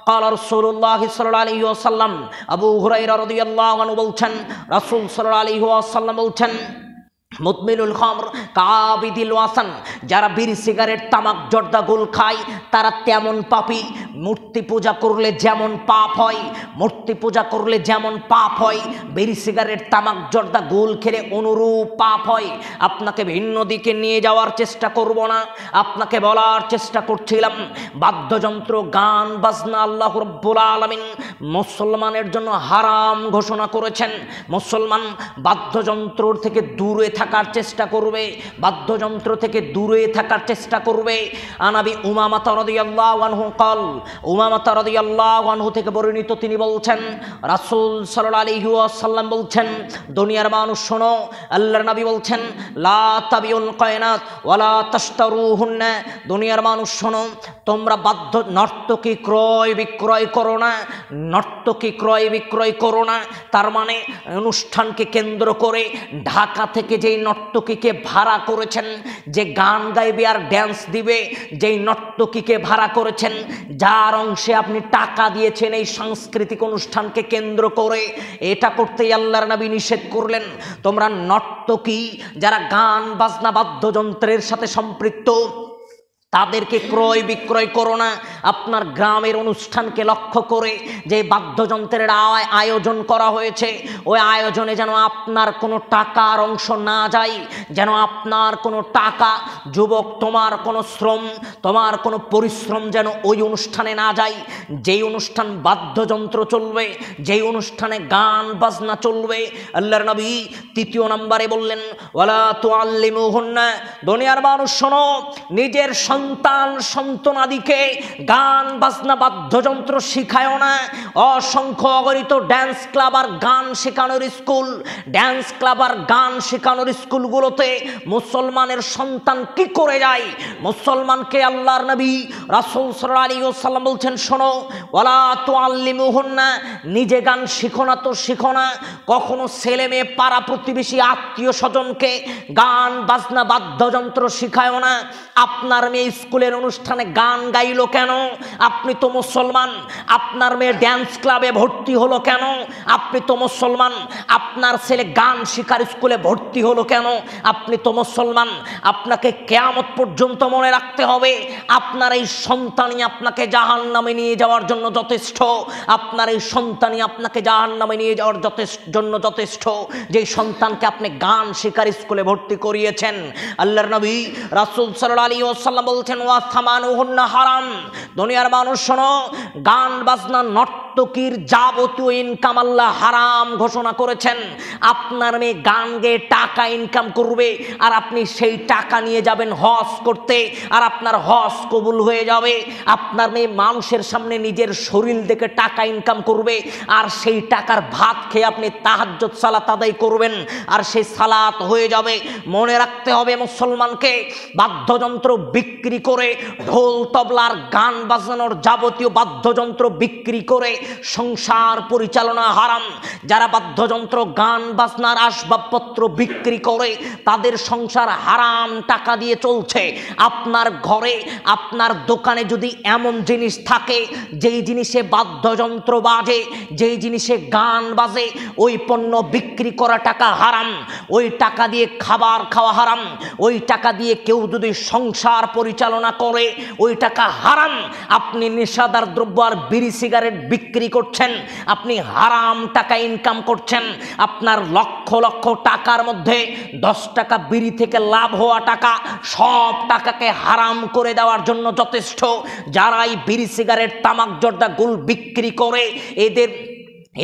قال رسول الله صلى الله عليه وسلم, আবু হুরায়রা রাদিয়াল্লাহু আনহু বলছেন, রাসূল সাল্লাল্লাহু আলাইহি ওয়াসাল্লাম বলছেন, মুদমিনুল খামর কাবিদিল ওয়াসান, যারা বিড়ি সিগারেট তামাক জর্দা গুল খায় তারা তেমন পাপী। মূর্তি পূজা করলে যেমন পাপ হয়, বিড়ি সিগারেট তামাক জর্দা গুল খেলে অনুরূপ পাপ হয়। আপনাকে ভিন্ন দিকে নিয়ে যাওয়ার চেষ্টা করব না, আপনাকে বলার চেষ্টা করছিলাম, বাদ্যযন্ত্র গান বাজনা আল্লাহ রাব্বুল আলামিন মুসলমানের জন্য হারাম ঘোষণা করেছেন। মুসলমান বাদ্যযন্ত্র থেকে দূরে থাকার চেষ্টা করবে, বাদ্যযন্ত্র থেকে দূরে থাকার চেষ্টা করবে। আনাবি উমামাতা রাদিয়াল্লাহু আনহু উমামাতা রাদিয়াল্লাহু আনহু থেকে বর্ণিত, তিনি বলছেন, রাসূল সাল্লাল্লাহু আলাইহি ওয়াসাল্লাম বলছেন, দুনিয়ার মানুষ শোনো, আল্লাহর নবী বলছেন, লা তাবিউল কায়নাত ওয়ালা তাশতারুহুন্না, দুনিয়ার মানুষ শোনো, তোমরা বাদ্য নর্তকী ক্রয় বিক্রয় করো না। তার মানে অনুষ্ঠানকে কেন্দ্র করে ঢাকা থেকে যেই নর্তকীকে ভাড়া করেছেন, যে গান গাইবে আর ড্যান্স দিবে, যেই নর্তকীকে ভাড়া করেছেন, যার অংশে আপনি টাকা দিয়েছেন এই সাংস্কৃতিক অনুষ্ঠানকে কেন্দ্র করে, এটা করতেই আল্লাহর নবী নিষেধ করলেন। তোমরা নর্তকী যারা গান বাজনা বাদ্যযন্ত্রের সাথে সম্পৃক্ত, তাদেরকে ক্রয় বিক্রয় করো না। আপনার গ্রামের অনুষ্ঠানকে লক্ষ্য করে যে বাদ্যযন্ত্রের আয়োজন করা হয়েছে, ওই আয়োজনে যেন আপনার কোনো টাকার অংশ না যায়, যেন আপনার কোনো টাকা, যুবক, তোমার কোনো শ্রম, তোমার কোনো পরিশ্রম যেন ওই অনুষ্ঠানে না যায়। যেই অনুষ্ঠান বাদ্যযন্ত্র চলবে, যেই অনুষ্ঠানে গান বাজনা চলবে, আল্লাহর নবী 3 নম্বরে বললেন, ওয়ালা তুআল্লিমুহুন্না, দুনিয়ার মানুষ শোনো, নিজের সন্তানাদিকে গান বাজনা বাদ্যযন্ত্র শিখায় না। অসংখ্য অগণিত ড্যান্স ক্লাব আর গান শেখানোর স্কুলগুলোতে মুসলমানের সন্তান কি করে যায়? মুসলমানকে আল্লাহর নবী রাসূল সাল্লাল্লাহু আলাইহি ওয়াসাল্লাম বলছেন, শোনো, ওয়ালা তুআল্লিমুহুন্না, নিজে গান শিখো না। কখনো ছেলে মেয়ে, পাড়া প্রতিবেশী, আত্মীয় স্বজনকে গান বাজনা বাদ্যযন্ত্র শিখায় না। আপনার মেয়ে স্কুলের অনুষ্ঠানে গান গাইলো কেন? আপনি তো মুসলমান। আপনার মেয়ে ড্যান্স ক্লাবে ভর্তি হলো কেন? আপনি তো মুসলমান। আপনার ছেলে গান শেখার স্কুলে ভর্তি হলো কেন? আপনি তো মুসলমান। আপনাকে কিয়ামত পর্যন্ত মনে রাখতে হবে, আপনার এই সন্তানই আপনাকে জাহান্নামে নিয়ে যাওয়ার জন্য যথেষ্ট। আপনার এই সন্তানই আপনাকে জাহান্নামে নিয়ে যাওয়ার জন্য যথেষ্ট, যে সন্তানকে আপনি গান শেখার স্কুলে ভর্তি করিয়েছেন। আল্লাহর নবী রাসূল সাল্লাল্লাহু আলাইহি ওয়াসাল্লাম বলছেন, ওয়া সামানুহুন্না হারাম। দুনিয়ার মানুষ শোনো, গান বাজনা নর্তকীর যাবতীয় ইনকাম আল্লাহ হারাম ঘোষণা করেছেন। আপনার মেয়ে গান গেয়ে টাকা ইনকাম করবে, আর আপনি সেই টাকা নিয়ে যাবেন হজ করতে, আর আপনার হজ কবুল হয়ে যাবে। আপনার মেয়ে মানুষের সামনে নিজের শরীর দেখে টাকা ইনকাম করবে, আর সেই টাকার ভাত খেয়ে আপনি তাহাজ্জুদ সালাত আদায় করবেন, আর সেই সালাত হয়ে যাবে। মনে রাখতে হবে মুসলমানকে, বাদ্যযন্ত্র বিক্রি করে, ঢোল তবলার গান বাজানোর যাবতীয় বাদ্যযন্ত্র বিক্রি করে সংসার পরিচালনা হারাম। যারা বাদ্যযন্ত্র গান বাজনার আসবাবপত্র বিক্রি করে, তাদের সংসার হারাম টাকা দিয়ে চলছে। আপনার ঘরে, আপনার দোকানে যদি এমন জিনিস থাকে যেই জিনিসে বাদ্যযন্ত্র বাজে, যেই জিনিসে গান বাজে, ওই পণ্য বিক্রি করা টাকা হারাম। ওই টাকা দিয়ে খাবার খাওয়া হারাম। ওই টাকা দিয়ে কেউ যদি সংসার পরিচালনা করে, ওই টাকা হারাম। আপনি নেশাদার দ্রব্য আর বিড়ি সিগারেট বিক্রি করছেন, আপনি হারাম টাকা ইনকাম করছেন। আপনার লক্ষ লক্ষ টাকার মধ্যে 10 টাকা বিড়ি থেকে লাভ হওয়া টাকা, সব টাকাকে হারাম করে দেওয়ার জন্য যথেষ্ট। যারাই বিড়ি সিগারেট তামাক জর্দা গুল বিক্রি করে, এদের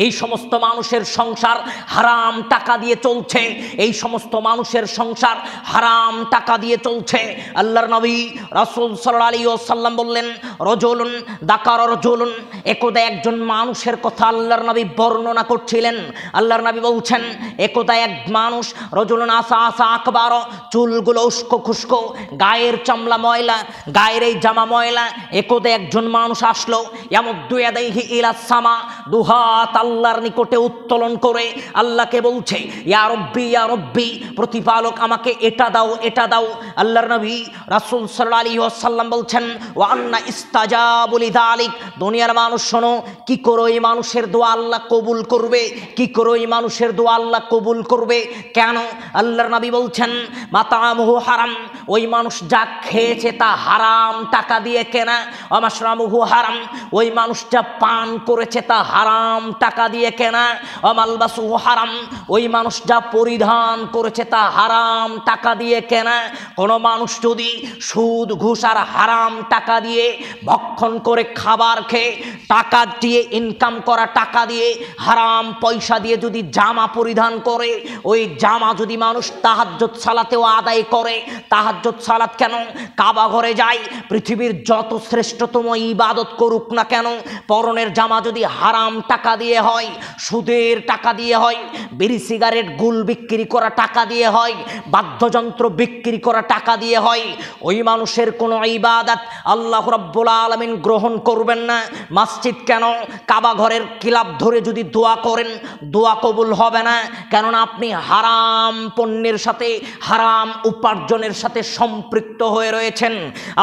এই সমস্ত মানুষের সংসার হারাম টাকা দিয়ে চলছে। এই সমস্ত মানুষের সংসার হারাম টাকা দিয়ে চলছে। আল্লাহর নবী রাসূল সাল্লাল্লাহু আলাইহি ওয়াসাল্লাম বললেন, রজুলুন দাকার রজুলুন, একদা একজন মানুষের কথা আল্লাহর নবী বর্ণনা করছিলেন। আল্লাহর নবী বলছেন, একদা এক মানুষ, রজুলুন আসা আসা আকবার, চুলগুলো উস্কো খুস্কো, গায়ের চামড়া ময়লা, গায়ের এই জামা ময়লা। একদা একজন মানুষ আসলো, ইয়ামুদ্দু ইয়াদাইহি ইলা সামা, দুহাত আল্লাহর নিকটে উত্তোলন করে আল্লাহকে বলছে, ইয়া রব্বি ইয়া রব্বি, প্রতিপালক আমাকে এটা দাও এটা দাও। আল্লাহর নবী রাসূল সাল্লাল্লাহু আলাইহি ওয়াসাল্লাম বলছেন, ওয়া আন্না ইস্তাজাবু লিযালিক। দুনিয়ার মানুষ শোনো, কি করে এই মানুষের দোয়া আল্লাহ কবুল করবে? কি করে এই মানুষের দোয়া আল্লাহ কবুল করবে? কেন? আল্লাহর নবী বলছেন, মাতামুহু হারাম, ওই মানুষ যা খেয়েছে তা হারাম টাকা দিয়ে কেনা। ওয়া মাশরামুহু হারাম, ওই মানুষটা পান করেছে তা হারাম টাকা দিয়ে কেনা। ওয়া মালবাসুহু হারাম, ওই মানুষ যা পরিধান করেছে তা হারাম টাকা দিয়ে কেনা। কোনো মানুষ যদি সুদ ঘুষ আর হারাম টাকা দিয়ে ভক্ষণ করে, খাবার খেয়ে, টাকা দিয়ে ইনকাম করা টাকা দিয়ে, হারাম পয়সা দিয়ে যদি জামা পরিধান করে, ওই জামা যদি মানুষ তাহাজ্জুদ সালাতেও আদায় করে, তাহাজ্জুদ সালাত কেন, কাবা ঘরে যায়, পৃথিবীর যত শ্রেষ্ঠতম ইবাদত করুক না কেন, পরনের জামা যদি হারাম টাকা দিয়ে হয়, সুদের টাকা দিয়ে হয়, বিড়ি সিগারেট গুল বিক্রি করা টাকা দিয়ে হয়, বাদ্যযন্ত্র বিক্রি করা টাকা দিয়ে হয়, ওই মানুষের কোনো ইবাদত আল্লাহ রাব্বুল আলামিন গ্রহণ করবেন না। মসজিদ কেন, কাবা ঘরের কিলাপ ধরে যদি দোয়া করেন, দোয়া কবুল হবে না। কেননা আপনি হারাম পণ্যের সাথে, হারাম উপার্জনের সাথে সম্পৃক্ত হয়ে রয়েছেন।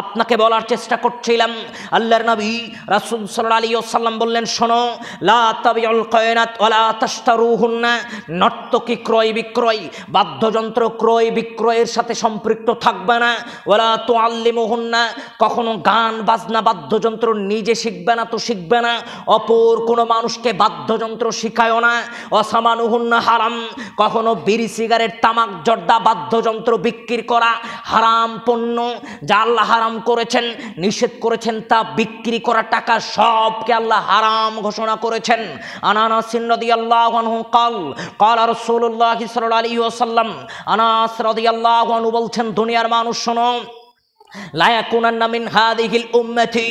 আপনাকে বলার চেষ্টা করছিলাম, আল্লাহর নবী রাসূল সাল্লাল্লাহু আলাইহি ওয়াসাল্লাম বললেন, শোনো, লা তাবিউল কায়নাত ওয়ালা তাশতারুহুন্না, নর্তকী ক্রয় বিক্রয়, বাদ্যযন্ত্র ক্রয় বিক্রয়ের সাথে সম্পৃক্ত থাকবে না। ওয়ালা তুআল্লিমুহুন্না, কখনো গান বাজনা বাদ্যযন্ত্র নিজে শিখবে না তো শিখবে না, অপর কোনো মানুষকে বাদ্যযন্ত্র শিখায়ও না। অসামানুহুন্না হারাম, কখনো বিড়ি সিগারেট তামাক জর্দা বাদ্যযন্ত্র বিক্রি করা হারাম পণ্য, যা আল্লাহ হারাম করেছেন, নিষেধ করেছেন, তা বিক্রি করা টাকা সবকে আল্লাহ হারাম ঘোষণা করেছেন। আনাস রাদিয়াল্লাহু আনহু ক্বাল রাসূলুল্লাহ সাল্লাল্লাহু আলাইহি ওয়াসাল্লাম, আনাস রাদিয়াল্লাহু আনহু বলছেন, দুনিয়ার মানুষ শোনো, লা ইয়াকুনান্না মিন হাযিহিল উম্মতি,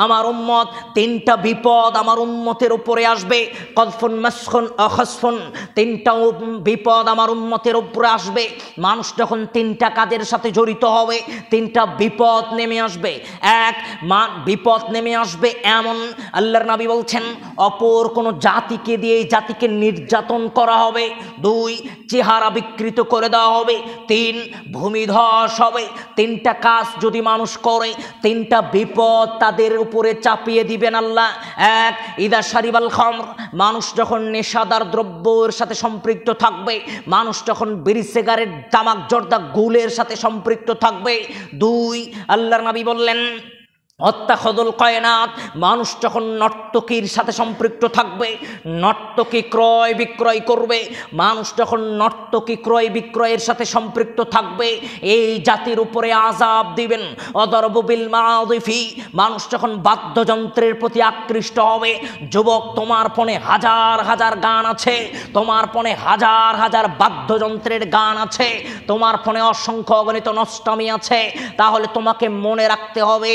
আমার উম্মত তিনটা বিপদ আমার উম্মতের উপরে আসবে। কযফুন মাসখুন আখাসফুন, তিনটা বিপদ আমার উম্মতের উপরে আসবে। মানুষ যখন তিনটা কাজের সাথে জড়িত হবে, তিনটা বিপদ নেমে আসবে। এক, বিপদ নেমে আসবে এমন, আল্লাহর নবী বলছেন, অপর কোনো জাতিকে দিয়ে এই জাতিকে নির্যাতন করা হবে। দুই, চেহারা বিকৃত করে দেওয়া হবে। তিন, ভূমিধস হবে। তিনটা কাজ যদি মানুষ করে, তিনটা বিপদ তাদের উপরে চাপিয়ে দিবেন আল্লাহ। এক, ইদা শারিবাল খামর, মানুষ যখন নেশাদার দ্রব্যের সাথে সম্পৃক্ত থাকবে, মানুষ যখন বিড়ি সিগারেট তামাক জর্দা গুলের সাথে সম্পৃক্ত থাকবে। দুই, আল্লাহর নবী বললেন অত্যাখদুল কয়নাত, মানুষ যখন নর্তকীর সাথে সম্পৃক্ত থাকবে, নর্তকী ক্রয় বিক্রয় করবে, মানুষ যখন নর্তকী ক্রয় বিক্রয়ের সাথে সম্পৃক্ত থাকবে, এই জাতির উপরে আযাব দিবেন। অদরবু বিল মাযিফি, মানুষ যখন বাদ্যযন্ত্রের প্রতি আকৃষ্ট হবে। যুবক, তোমার ফোনে হাজার হাজার গান আছে, তোমার ফোনে হাজার হাজার বাদ্যযন্ত্রের গান আছে, তোমার ফোনে অসংখ্য অগণিত নষ্টামি আছে, তাহলে তোমাকে মনে রাখতে হবে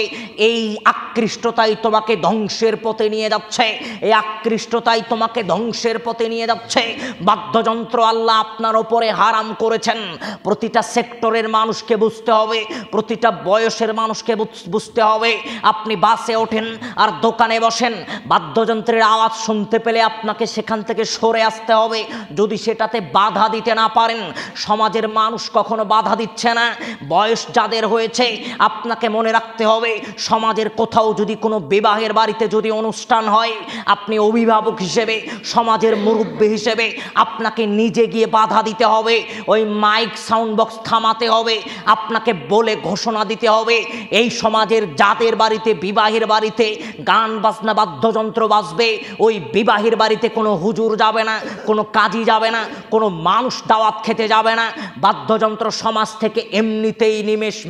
এই আকৃষ্টতাই তোমাকে ধ্বংসের পথে নিয়ে যাচ্ছে, এই আকৃষ্টতাই তোমাকে ধ্বংসের পথে নিয়ে যাচ্ছে। বাদ্যযন্ত্র আল্লাহ আপনার ওপরে হারাম করেছেন। প্রতিটা সেক্টরের মানুষকে বুঝতে হবে, প্রতিটা বয়সের মানুষকে বুঝতে হবে। আপনি বাসে ওঠেন আর দোকানে বসেন, বাদ্যযন্ত্রের আওয়াজ শুনতে পেলে আপনাকে সেখান থেকে সরে আসতে হবে, যদি সেটাতে বাধা দিতে না পারেন। সমাজের মানুষ কখনো বাধা দিচ্ছে না। বয়স যাদের হয়েছে, আপনাকে মনে রাখতে হবে, সমাজের কোথাও যদি কোনো বিবাহের বাড়িতে যদি অনুষ্ঠান হয়, আপনি অভিভাবক হিসেবে, সমাজের মুরব্বী হিসেবে আপনাকে নিজে গিয়ে বাধা দিতে হবে, ওই মাইক সাউন্ড বক্স থামাতে হবে, আপনাকে বলে ঘোষণা দিতে হবে। এই সমাজের যাদের বাড়িতে বিবাহের বাড়িতে গান বাজনা বাদ্যযন্ত্র বাজবে, ওই বিবাহের বাড়িতে কোনো হুজুর যাবে না, কোনো কাজী যাবে না, কোনো মানুষ দাওয়াত খেতে যাবে না, বাদ্যযন্ত্র সমাজ থেকে এমনিতেই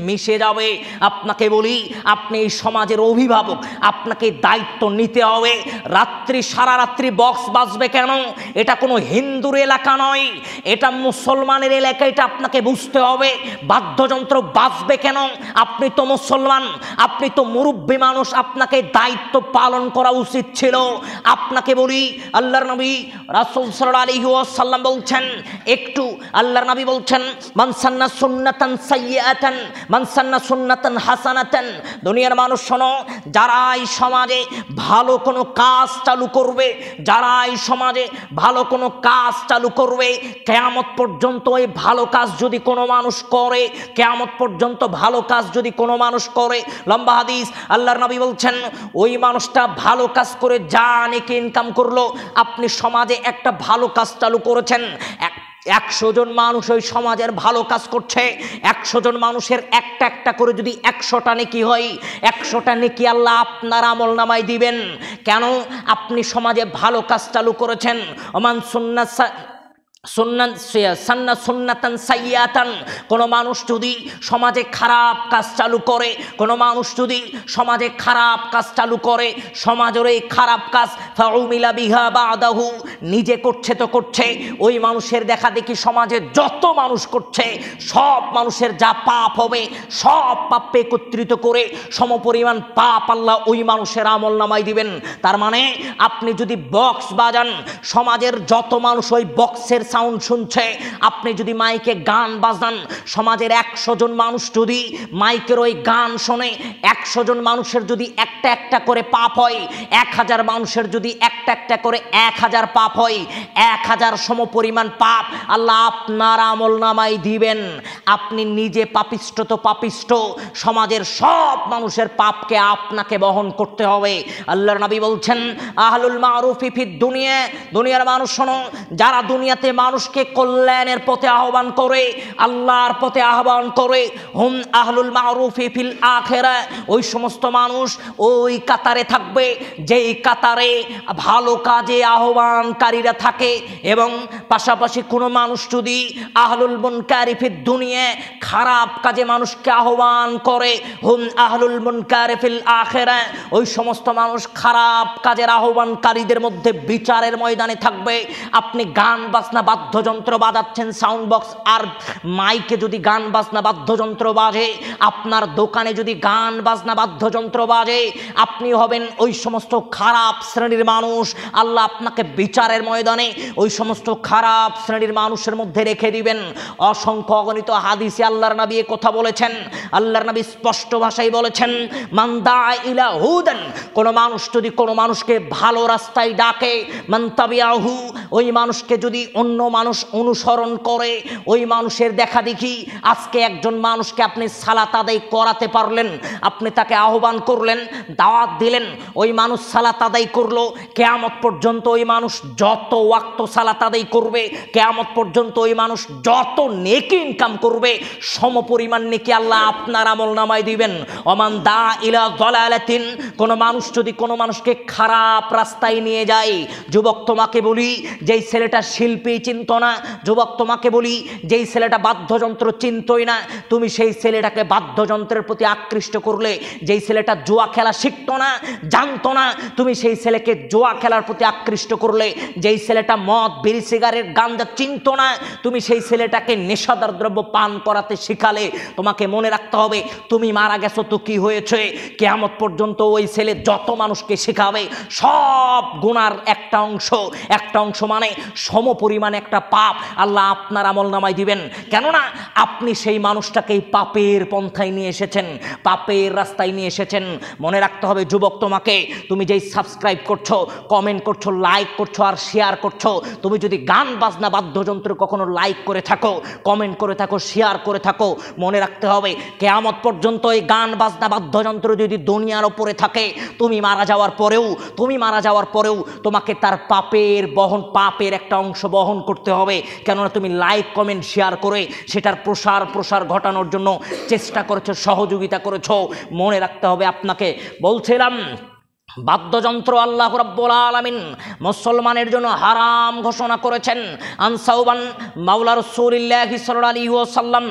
মিশে যাবে। আপনাকে বলি, আপনি এই সমাজের অভিভাবক, আপনাকে দায়িত্ব নিতে হবে। সারা রাত্রি বক্স বাজবে কেন? এটা কোনো হিন্দুর এলাকা নয়, এটা মুসলমানের এলাকা, এটা আপনাকে বুঝতে হবে। বাদ্যযন্ত্র বাজবে কেন? আপনি তো মুসলমান, আপনি তো মুরব্বী মানুষ, আপনাকে দায়িত্ব পালন করা উচিত ছিল। আপনাকে বলি, আল্লাহর নবী রাসূল সাল্লাল্লাহু আলাইহি ওয়াসাল্লাম বলছেন, একটু আল্লাহর নবী বলছেন, মান সান্না সুন্নাতান সাইয়্যাতান মান সান্না সুন্নাতান হাসানাতান। দুনিয়ার মানুষ শোনো, যারা এই সমাজে ভালো কোনো কাজ চালু করবে, যারা এই সমাজে ভালো কোনো কাজ চালু করবে, কিয়ামত পর্যন্ত এই ভালো কাজ যদি কোনো মানুষ করে, কিয়ামত পর্যন্ত ভালো কাজ যদি কোনো মানুষ করে, লম্বা হাদিস, আল্লাহর নবী বলছেন, ওই মানুষটা ভালো কাজ করে যা নেকি ইনকাম করলো, আপনি সমাজে একটা ভালো কাজ চালু করেছেন, 100 জন মানুষ ওই সমাজের ভালো কাজ করছে, 100 জন মানুষের একটা একটা করে যদি 100টা নেকি হয়, 100টা নেকি আল্লাহ আপনার আমল নামায় দিবেন। কেন? আপনি সমাজে ভালো কাজ চালু করেছেন। ওমান সুন্নাতান সাইয়্যাতান, কোনো মানুষ যদি সমাজে খারাপ কাজ চালু করে, কোনো মানুষ যদি সমাজে খারাপ কাজ চালু করে, সমাজের এই খারাপ কাজ ফাউমিলা বিহা বাদাহু, নিজে করছে তো করছে, ওই মানুষের দেখা দেখি সমাজে যত মানুষ করছে, সব মানুষের যা পাপ হবে, সব পাপকে একত্রিত করে সমপরিমাণ পাপ আল্লাহ ওই মানুষের আমল নামায় দিবেন। তার মানে আপনি যদি বক্স বাজান, সমাজের যত মানুষ ওই বক্সের সাউন্ড শুনছে, আপনি যদি মাইকে গান বাজান, সমাজের 100 জন মানুষ যদি মাইকের ওই গান শোনে, 100 জন মানুষের যদি একটা একটা করে পাপ হয়, 1000 মানুষের যদি একটা একটা করে 1000 পাপ হয়, 1000 সমপরিমাণ পাপ আল্লাহ আপনার আমল নামায় দিবেন। আপনি নিজে পাপিষ্ট তো পাপিষ্ট, সমাজের সব মানুষের পাপকে আপনাকে বহন করতে হবে। আল্লাহর নবী বলছেন, আহলুল মারুফি ফিদ দুনিয়া, দুনিয়ার মানুষ শোনো, যারা দুনিয়াতে মানুষকে কল্যাণের পথে আহ্বান করে, আল্লাহর পথে আহ্বান করে, হুম আহলুল মারুফি ফিল আখিরা, ওই সমস্ত মানুষ ওই কাতারে থাকবে যেই কাতারে ভালো কাজে আহ্বানকারীরা থাকে। এবং পাশাপাশি কোনো মানুষ যদি আহলুল মুনকারি ফিদ দুনিয়া, খারাপ কাজে মানুষকে আহ্বান করে, হুম আহলুল মুনকারি ফিল আখিরা, ওই সমস্ত মানুষ খারাপ কাজের আহ্বানকারীদের মধ্যে বিচারের ময়দানে থাকবে। আপনি গান বাজনা বাদ্যযন্ত্র বাজাচ্ছেন, সাউন্ড বক্স আর মাইকে যদি গান বাজনা বাদ্যযন্ত্র বাজে, আপনার দোকানে যদি গান বাজনা বাদ্যযন্ত্র বাজে, আপনি হবেন ওই সমস্ত খারাপ শ্রেণীর মানুষ। আল্লাহ আপনাকে বিচারের ময়দানে ওই সমস্ত খারাপ শ্রেণীর মানুষের মধ্যে রেখে দিবেন। অসংখ্য অগণিত হাদিসে আল্লাহর নবী কথা বলেছেন। আল্লাহর নবী স্পষ্ট ভাষায় বলেছেন, মান দা ইলা হুদান, কোনো মানুষ যদি কোনো মানুষকে ভালো রাস্তায় ডাকে, মান তাবিআহু, ওই মানুষকে যদি অন্য অন্য মানুষ অনুসরণ করে, ওই মানুষের দেখা দেখি আজকে একজন মানুষকে আপনি সালাত আদায় করাতে পারলেন, আপনি তাকে আহ্বান করলেন, দাওয়াত দিলেন, ওই মানুষ সালাত আদায় করলো, কিয়ামত পর্যন্ত ওই মানুষ যত ওয়াক্ত সালাত আদায় করবে, কিয়ামত পর্যন্ত ওই মানুষ যত নেকি ইনকাম করবে, সমপরিমাণ নেকি আল্লাহ আপনার আমলনামায় দিবেন। ওমান দা ইলা দালালাতিন, কোন মানুষ যদি কোনো মানুষকে খারাপ রাস্তায় নিয়ে যায়, যুবক তোমাকে বলি যেই ছেলেটা শিল্পী চিনত না, যুবক তোমাকে বলি যেই ছেলেটা বাদ্যযন্ত্র চিনতই না, তুমি সেই ছেলেটাকে বাদ্যযন্ত্রের প্রতি আকৃষ্ট করলে, যেই ছেলেটা জুয়া খেলা শিখতো না, জানতো না, তুমি সেই ছেলেকে জুয়া খেলার প্রতি আকৃষ্ট করলে, যেই ছেলেটা মদ বিড়ি সিগারেট গাঞ্জা চিনতো না, তুমি সেই ছেলেটাকে নেশাদার দ্রব্য পান করাতে শিখালে, তোমাকে মনে রাখতে হবে তুমি মারা গেছো তো কি হয়েছে, কিয়ামত পর্যন্ত ওই ছেলে যত মানুষকে শেখাবে সব গুনার একটা অংশ মানে সমপরিমাণ একটা পাপ আল্লাহ আপনার আমলনামায় দিবেন। কেননা আপনি সেই মানুষটাকে পাপের পন্থায় নিয়ে এসেছেন, পাপের রাস্তায় নিয়ে এসেছেন। মনে রাখতে হবে যুবক তোমাকে, তুমি যেই সাবস্ক্রাইব করছো, কমেন্ট করছো, লাইক করছো আর শেয়ার করছো, তুমি যদি গান বাজনা বাদ্যযন্ত্র কখনো লাইক করে থাকো, কমেন্ট করে থাকো, শেয়ার করে থাকো, মনে রাখতে হবে কিয়ামত পর্যন্ত এই গান বাজনা বাদ্যযন্ত্র যদি দুনিয়ার ওপরে থাকে, তুমি মারা যাওয়ার পরেও তোমাকে তার পাপের একটা অংশ বহন করতে হবে। কেননা তুমি লাইক কমেন্ট শেয়ার করে সেটার প্রসার ঘটানোর জন্য চেষ্টা করেছো, সহযোগিতা করেছো। মনে রাখতে হবে আপনাকে। বলছিলাম বাদ্যযন্ত্র আল্লাহ রাব্বুল আলামিন মুসলমানের জন্য হারাম ঘোষণা করেছেন। আন সাওবান মাওলা রাসূলুল্লাহি সাল্লাল্লাহু আলাইহি ওয়াসাল্লাম,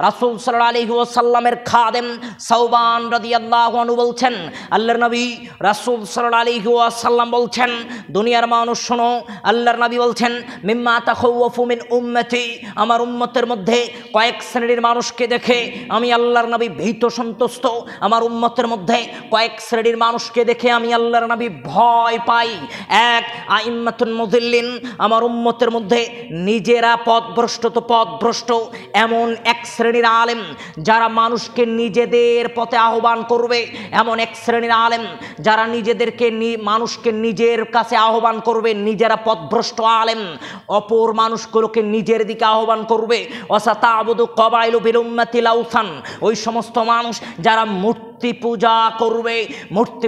রাসূল সাল্লাল্লাহু আলাইহি ওয়াসাল্লামের খাদেম সাওবান রাদিয়াল্লাহু আনহু বলছেন, আল্লাহর নবী রাসূল সাল্লাল্লাহু আলাইহি ওয়াসাল্লাম বলছেন, দুনিয়ার মানুষ শোনো, আল্লাহর নবী বলছেন, মিম্মা তাখাওয়াফু মিন উম্মতি, আমার উম্মতের মধ্যে কয়েক শ্রেণীর মানুষকে দেখে আমি আল্লাহর নবী ভীত সন্তুষ্ট, আমার উম্মতের মধ্যে কয়েক শ্রেণীর মানুষকে দেখে আমি আল্লাহর নবী ভয় পাই। এক, আইম্মাতুন মুযিল্লিন, আমার উম্মতের মধ্যে নিজেরা পথভ্রষ্ট এমন এক শ্রেণীর আলেম যারা মানুষকে নিজেদের পথে আহ্বান করবে, এমন এক শ্রেণীর আলেম যারা মানুষকে নিজের কাছে আহ্বান করবে, নিজেরা পথভ্রষ্ট আলেম, অপর মানুষগুলোকে নিজের দিকে আহ্বান করবে। ওয়াসাতা'বুদু কবাইলু বিল উম্মাতিল আওসান, ওই সমস্ত মানুষ যারা মূর্তি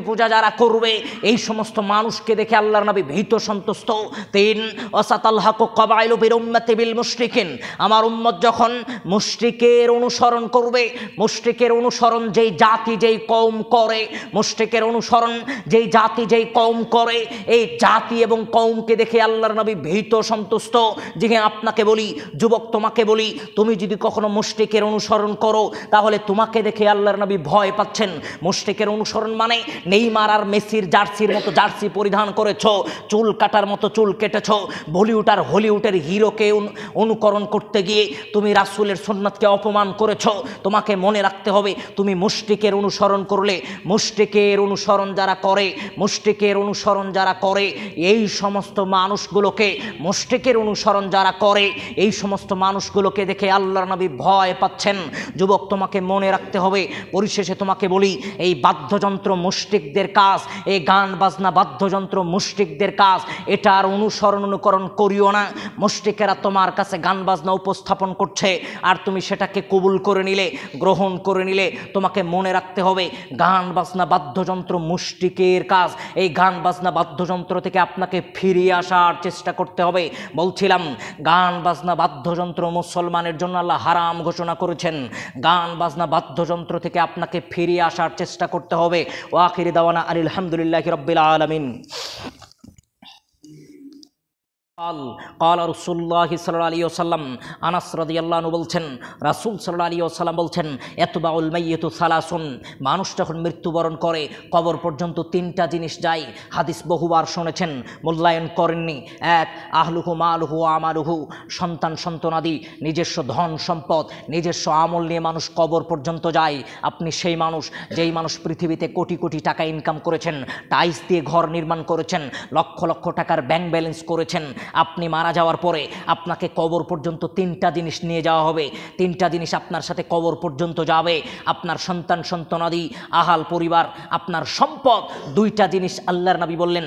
পূজা যারা করবে, এই সমস্ত মানুষকে দেখে আল্লাহর নবী ভীত সন্তুষ্ট। তিন, ওয়াসাতালহাকু কবাইলু বিল উম্মাতি বিল মুশরিকিন, আমার উম্মত যখন মুশরিকের অনুসরণ করবে, মুশরিকের অনুসরণ যেই জাতি যেই কওম করে, মুশরিকের অনুসরণ যেই জাতি যেই কওম করে, এই জাতি এবং কওমকে দেখে আল্লাহর নবী ভীত সন্তুষ্ট। যে আপনাকে বলি যুবক তোমাকে বলি, তুমি যদি কখনো মুশরিকের অনুসরণ করো তাহলে তোমাকে দেখে আল্লাহর নবী ভয় পাচ্ছেন। মুশরিকের অনুসরণ মানে নেইমার আর মেসির জার্সির মতো জার্সি পরিধান করেছো, চুল কাটার মতো চুল কেটেছো, বলিউড আর হলিউডের হিরোকে অনুকরণ করতে গিয়ে তুমি রাসূলের সুন্নাতকে অপমান করেছো। তোমাকে মনে রাখতে হবে তুমি মুশরিকের অনুসরণ করলে, মুশরিকের অনুসরণ যারা করে এই সমস্ত মানুষগুলোকে দেখে আল্লাহর নবী ভয় পাচ্ছেন। যুবক তোমাকে মনে রাখতে হবে। পরিশেষে তোমাকে বলি, এই বাদ্যযন্ত্র মুশরিকদের কাজ, এই গান বাজনা বাদ্যযন্ত্র মুশরিকদের কাজ, এটার অনুকরণ করিও না। মুশরিকেরা তোমার কাছে গান বাজনা উপস্থাপন করছে আর তুমি সেটাকে কবুল করে নিলে, গ্রহণ করে নিলে, তোমাকে মনে রাখতে হবে গান বাজনা বাদ্যযন্ত্র মুশরিকের কাজ। এই গান বাজনা বাদ্যযন্ত্র থেকে আপনাকে ফিরিয়ে আসার চেষ্টা করতে হবে। বলছিলাম গান বাজনা বাদ্যযন্ত্র মুসলমানের জন্য আল্লাহ হারাম ঘোষণা করেছেন। গান বাজনা বাদ্যযন্ত্র থেকে আপনাকে ফিরিয়ে আসার চেষ্টা করতে হবে। ওয়া আখিরি দাওয়ানা আলহামদুলিল্লাহি রাব্বিল আলামিন। قال رسول الله صلى الله عليه وسلم, আনাস রাদিয়াল্লাহু আনহু বলছেন, রাসূল সাল্লাল্লাহু আলাইহি ওয়াসাল্লাম বলছেন, ইয়াতবাউল মাইয়িতু সালাসুন, মানুষ যখন মৃত্যুবরণ করে কবর পর্যন্ত তিনটা জিনিস যায়। হাদিস বহুবার শুনেছেন, মূল্যায়ন করেননি। এক, আহলুহু মালুহু আমালুহু, সন্তান সন্তনাদি, নিজস্ব ধন সম্পদ, নিজস্ব আমল নিয়ে মানুষ কবর পর্যন্ত যায়। আপনি সেই মানুষ, যেই মানুষ পৃথিবীতে কোটি কোটি টাকা ইনকাম করেছেন, টাইলস দিয়ে ঘর নির্মাণ করেছেন, লক্ষ লক্ষ টাকার ব্যাংক ব্যালেন্স করেছেন, আপনি মারা যাওয়ার পরে আপনাকে কবর পর্যন্ত তিনটা জিনিস নিয়ে যাওয়া হবে। তিনটা জিনিস আপনার সাথে কবর পর্যন্ত যাবে, আপনার সন্তান সন্তনাদি, আহাল পরিবার, আপনার সম্পদ। দুইটা জিনিস আল্লাহর নবী বললেন,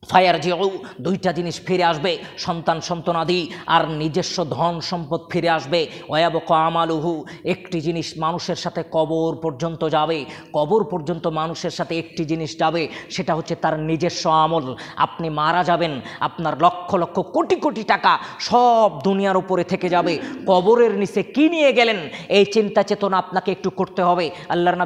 ফায়ার জিউ, দুইটা জিনিস ফিরে আসবে, সন্তান সন্তনাদি আর নিজস্ব ধন সম্পদ ফিরে আসবে। ওয়াবকা আমালুহু, একটি জিনিস মানুষের সাথে কবর পর্যন্ত যাবে, কবর পর্যন্ত মানুষের সাথে একটি জিনিস যাবে, সেটা হচ্ছে তার নিজস্ব আমল। আপনি মারা যাবেন, আপনার লক্ষ লক্ষ কোটি কোটি টাকা সব দুনিয়ার উপরে থেকে যাবে, কবরের নিচে কি নিয়ে গেলেন এই চিন্তা চেতনা আপনাকে একটু করতে হবে। আল্লাহর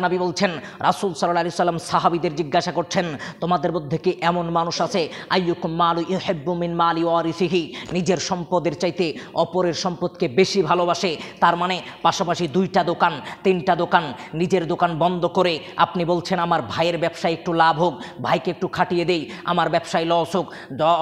নবী বলছেন রাসূল সাল্লাল্লাহু আলাইহি সাল্লাম সাহাবীদের জিজ্ঞাসা করছেন, তোমাদের মধ্যে কি এমন মানুষ আছে আইয়ুকুম মালু ইউহিব্বু মিন মালি ওয়ারিসিহি, নিজের সম্পদের চাইতে অপরের সম্পদকে বেশি ভালোবাসে। তার মানে পাশাপাশি 2টা দোকান 3টা দোকান, নিজের দোকান বন্ধ করে আপনি বলছেন আমার ভাইয়ের ব্যবসায় একটু লাভ হোক, ভাইকে একটু খাটিয়ে দেই, আমার ব্যবসায় লস হোক,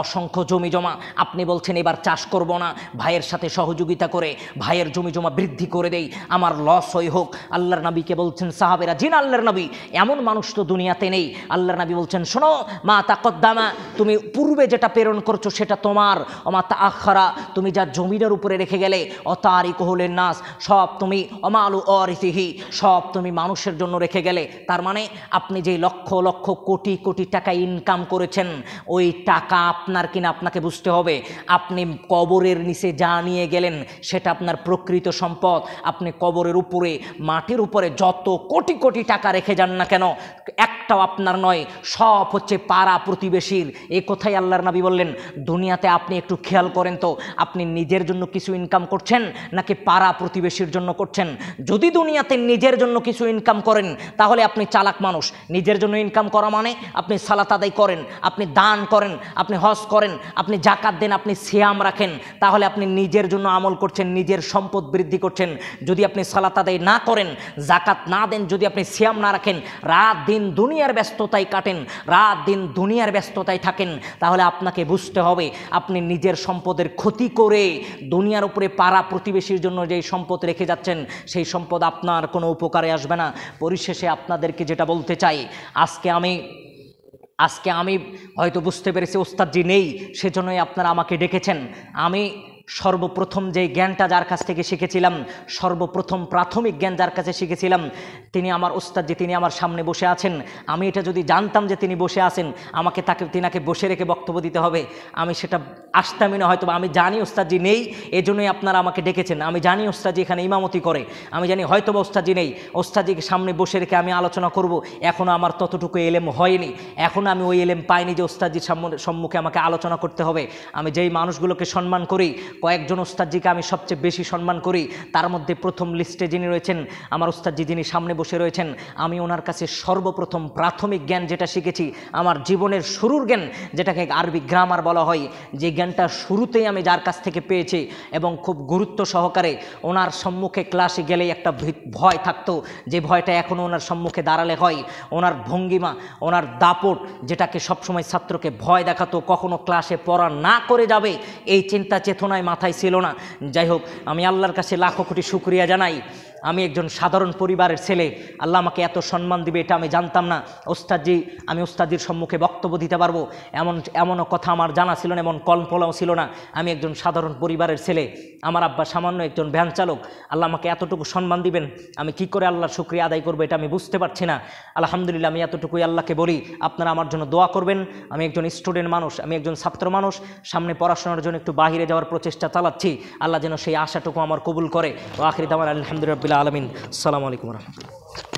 অসংখ্য জমি জমা, আপনি বলছেন এবার চাষ করব না, ভাইয়ের সাথে সহযোগিতা করে ভাইয়ের জমি জমা বৃদ্ধি করে দেই, আমার লস হোক। আল্লাহর নবীকে বলছেন সাহাবেরা, জিন আল্লাহর নবী, এমন মানুষ তো দুনিয়াতে নেই। আল্লাহর নবী বলছেন, শোনো, মা তাকদ্দামা, তুমি পূর্বে যেটা প্রেরণ করছো সেটা তোমার, অমা তাআখারা, তুমি যা জমিনের উপরে রেখে গেলে, অতারিকুহু লিন-নাস, সব তুমি, অমালু ওয়ারিসিহি, সব তুমি মানুষের জন্য রেখে গেলে। তার মানে আপনি যে লক্ষ লক্ষ কোটি কোটি টাকা ইনকাম করেছেন, ওই টাকা আপনার কিনা আপনাকে বুঝতে হবে। আপনি কবরের নিচে যা নিয়ে গেলেন সেটা আপনার প্রকৃত সম্পদ। আপনি কবরের উপরে, মাটির উপরে যত কোটি কোটি টাকা রেখে যান না কেন, একটাও আপনার নয়, সব হচ্ছে পাড়া প্রতিবেশীর। এই কথাই আল্লাহর নবী বললেন। দুনিয়াতে আপনি একটু খেয়াল করেন তো, আপনি নিজের জন্য কিছু ইনকাম করছেন নাকি পাড়া প্রতিবেশীর জন্য করছেন? যদি দুনিয়াতে নিজের জন্য কিছু ইনকাম করেন তাহলে আপনি চালাক মানুষ। নিজের জন্য ইনকাম করা মানে আপনি সালাত আদায় করেন, আপনি দান করেন, আপনি হজ করেন, আপনি জাকাত দেন, আপনি সিয়াম রাখেন, তাহলে আপনি নিজের জন্য আমল করছেন, নিজের সম্পদ বৃদ্ধি করছেন। যদি আপনি সালাত আদায় না করেন, জাকাত না দেন, যদি আপনি সিয়াম না রাখেন, রাত দিন দুনিয়ার ব্যস্ততায় কাটেন, রাত দিন দুনিয়ার ব্যস্ততায় থাকেন, তাহলে আপনাকে বুঝতে হবে আপনি নিজের সম্পদের ক্ষতি করে দুনিয়ার উপরে পাড়া প্রতিবেশীর জন্য যেই সম্পদ রেখে যাচ্ছেন সেই সম্পদ আপনার কোনো উপকারে আসবে না। পরিশেষে আপনাদেরকে যেটা বলতে চাই, আজকে আমি হয়তো বুঝতে পেরেছি ওস্তাদজি নেই, সেজন্যই আপনারা আমাকে ডেকেছেন। আমি সর্বপ্রথম যে জ্ঞানটা যার কাছ থেকে শিখেছিলাম, সর্বপ্রথম প্রাথমিক জ্ঞান যার কাছে শিখেছিলাম, তিনি আমার ওস্তাদজি, তিনি আমার সামনে বসে আছেন। আমি এটা যদি জানতাম যে তিনি বসে আছেন, আমাকে তিনাকে বসে রেখে বক্তব্য দিতে হবে, আমি সেটা আসতামই না হয়তো। আমি জানি ওস্তাদজি নেই, এজন্যই আপনারা আমাকে ডেকেছেন। আমি জানি ওস্তাদজি এখানে ইমামতি করে, আমি জানি হয়তো বা ওস্তাদজি নেই, ওস্তাদজিকে সামনে বসে রেখে আমি আলোচনা করব, এখনও আমার ততটুকু এলেম হয়নি, এখনও আমি ওই এলেম পাইনি যে ওস্তাদজির সম্মুখে আমাকে আলোচনা করতে হবে। আমি যেই মানুষগুলোকে সম্মান করি, কয়েকজন ওস্তাদজিকে আমি সবচেয়ে বেশি সম্মান করি, তার মধ্যে প্রথম লিস্টে যিনি রয়েছেন আমার ওস্তাদজি, যিনি সামনে বসে রয়েছেন। আমি ওনার কাছে সর্বপ্রথম প্রাথমিক জ্ঞান যেটা শিখেছি, আমার জীবনের শুরুর জ্ঞান, যেটাকে আরবি গ্রামার বলা হয়, যে জ্ঞানটা শুরুতেই আমি যার কাছ থেকে পেয়েছি এবং খুব গুরুত্ব সহকারে, ওনার সম্মুখে ক্লাসে গেলেই একটা ভয় থাকতো, যে ভয়টা এখনও ওনার সম্মুখে দাঁড়ালে হয়। ওনার ভঙ্গিমা, ওনার দাপট, যেটাকে সবসময় ছাত্রকে ভয় দেখাতো, কখনো ক্লাসে পড়া না করে যাবে এই চিন্তা চেতনায় মাথায় ছিল না। যাই হোক, আমি আল্লাহর কাছে লাখো কোটি শুকরিয়া জানাই, আমি একজন সাধারণ পরিবারের ছেলে, আল্লাহ আমাকে এত সম্মান দিবে এটা আমি জানতাম না। আমি ওস্তাদজির সম্মুখে বক্তব্য দিতে পারবো এমনও কথা আমার জানা ছিল না, এমন কল্পনাও ছিল না। আমি একজন সাধারণ পরিবারের ছেলে, আমার আব্বা সামান্য একজন ভ্যান চালক, আল্লাহ আমাকে এতটুকু সম্মান দিবেন, আমি কি করে আল্লাহর শুকরিয়া আদায় করবো এটা আমি বুঝতে পারছি না। আলহামদুলিল্লাহ, আমি এতটুকুই আল্লাহকে বলি, আপনারা আমার জন্য দোয়া করবেন। আমি একজন স্টুডেন্ট মানুষ, আমি একজন ছাত্র মানুষ, সামনে পড়াশোনার জন্য একটু বাহিরে যাওয়ার প্রচেষ্টা চালাচ্ছি, আল্লাহ যেন সেই আশাটুকু আমার কবুল করে। ও আখিরি দাওয়ানা আলহামদুলিল্লাহ রাব্বিল আলামিন। আসসালামু আলাইকুম ওয়া রাহমাতুল্লাহ।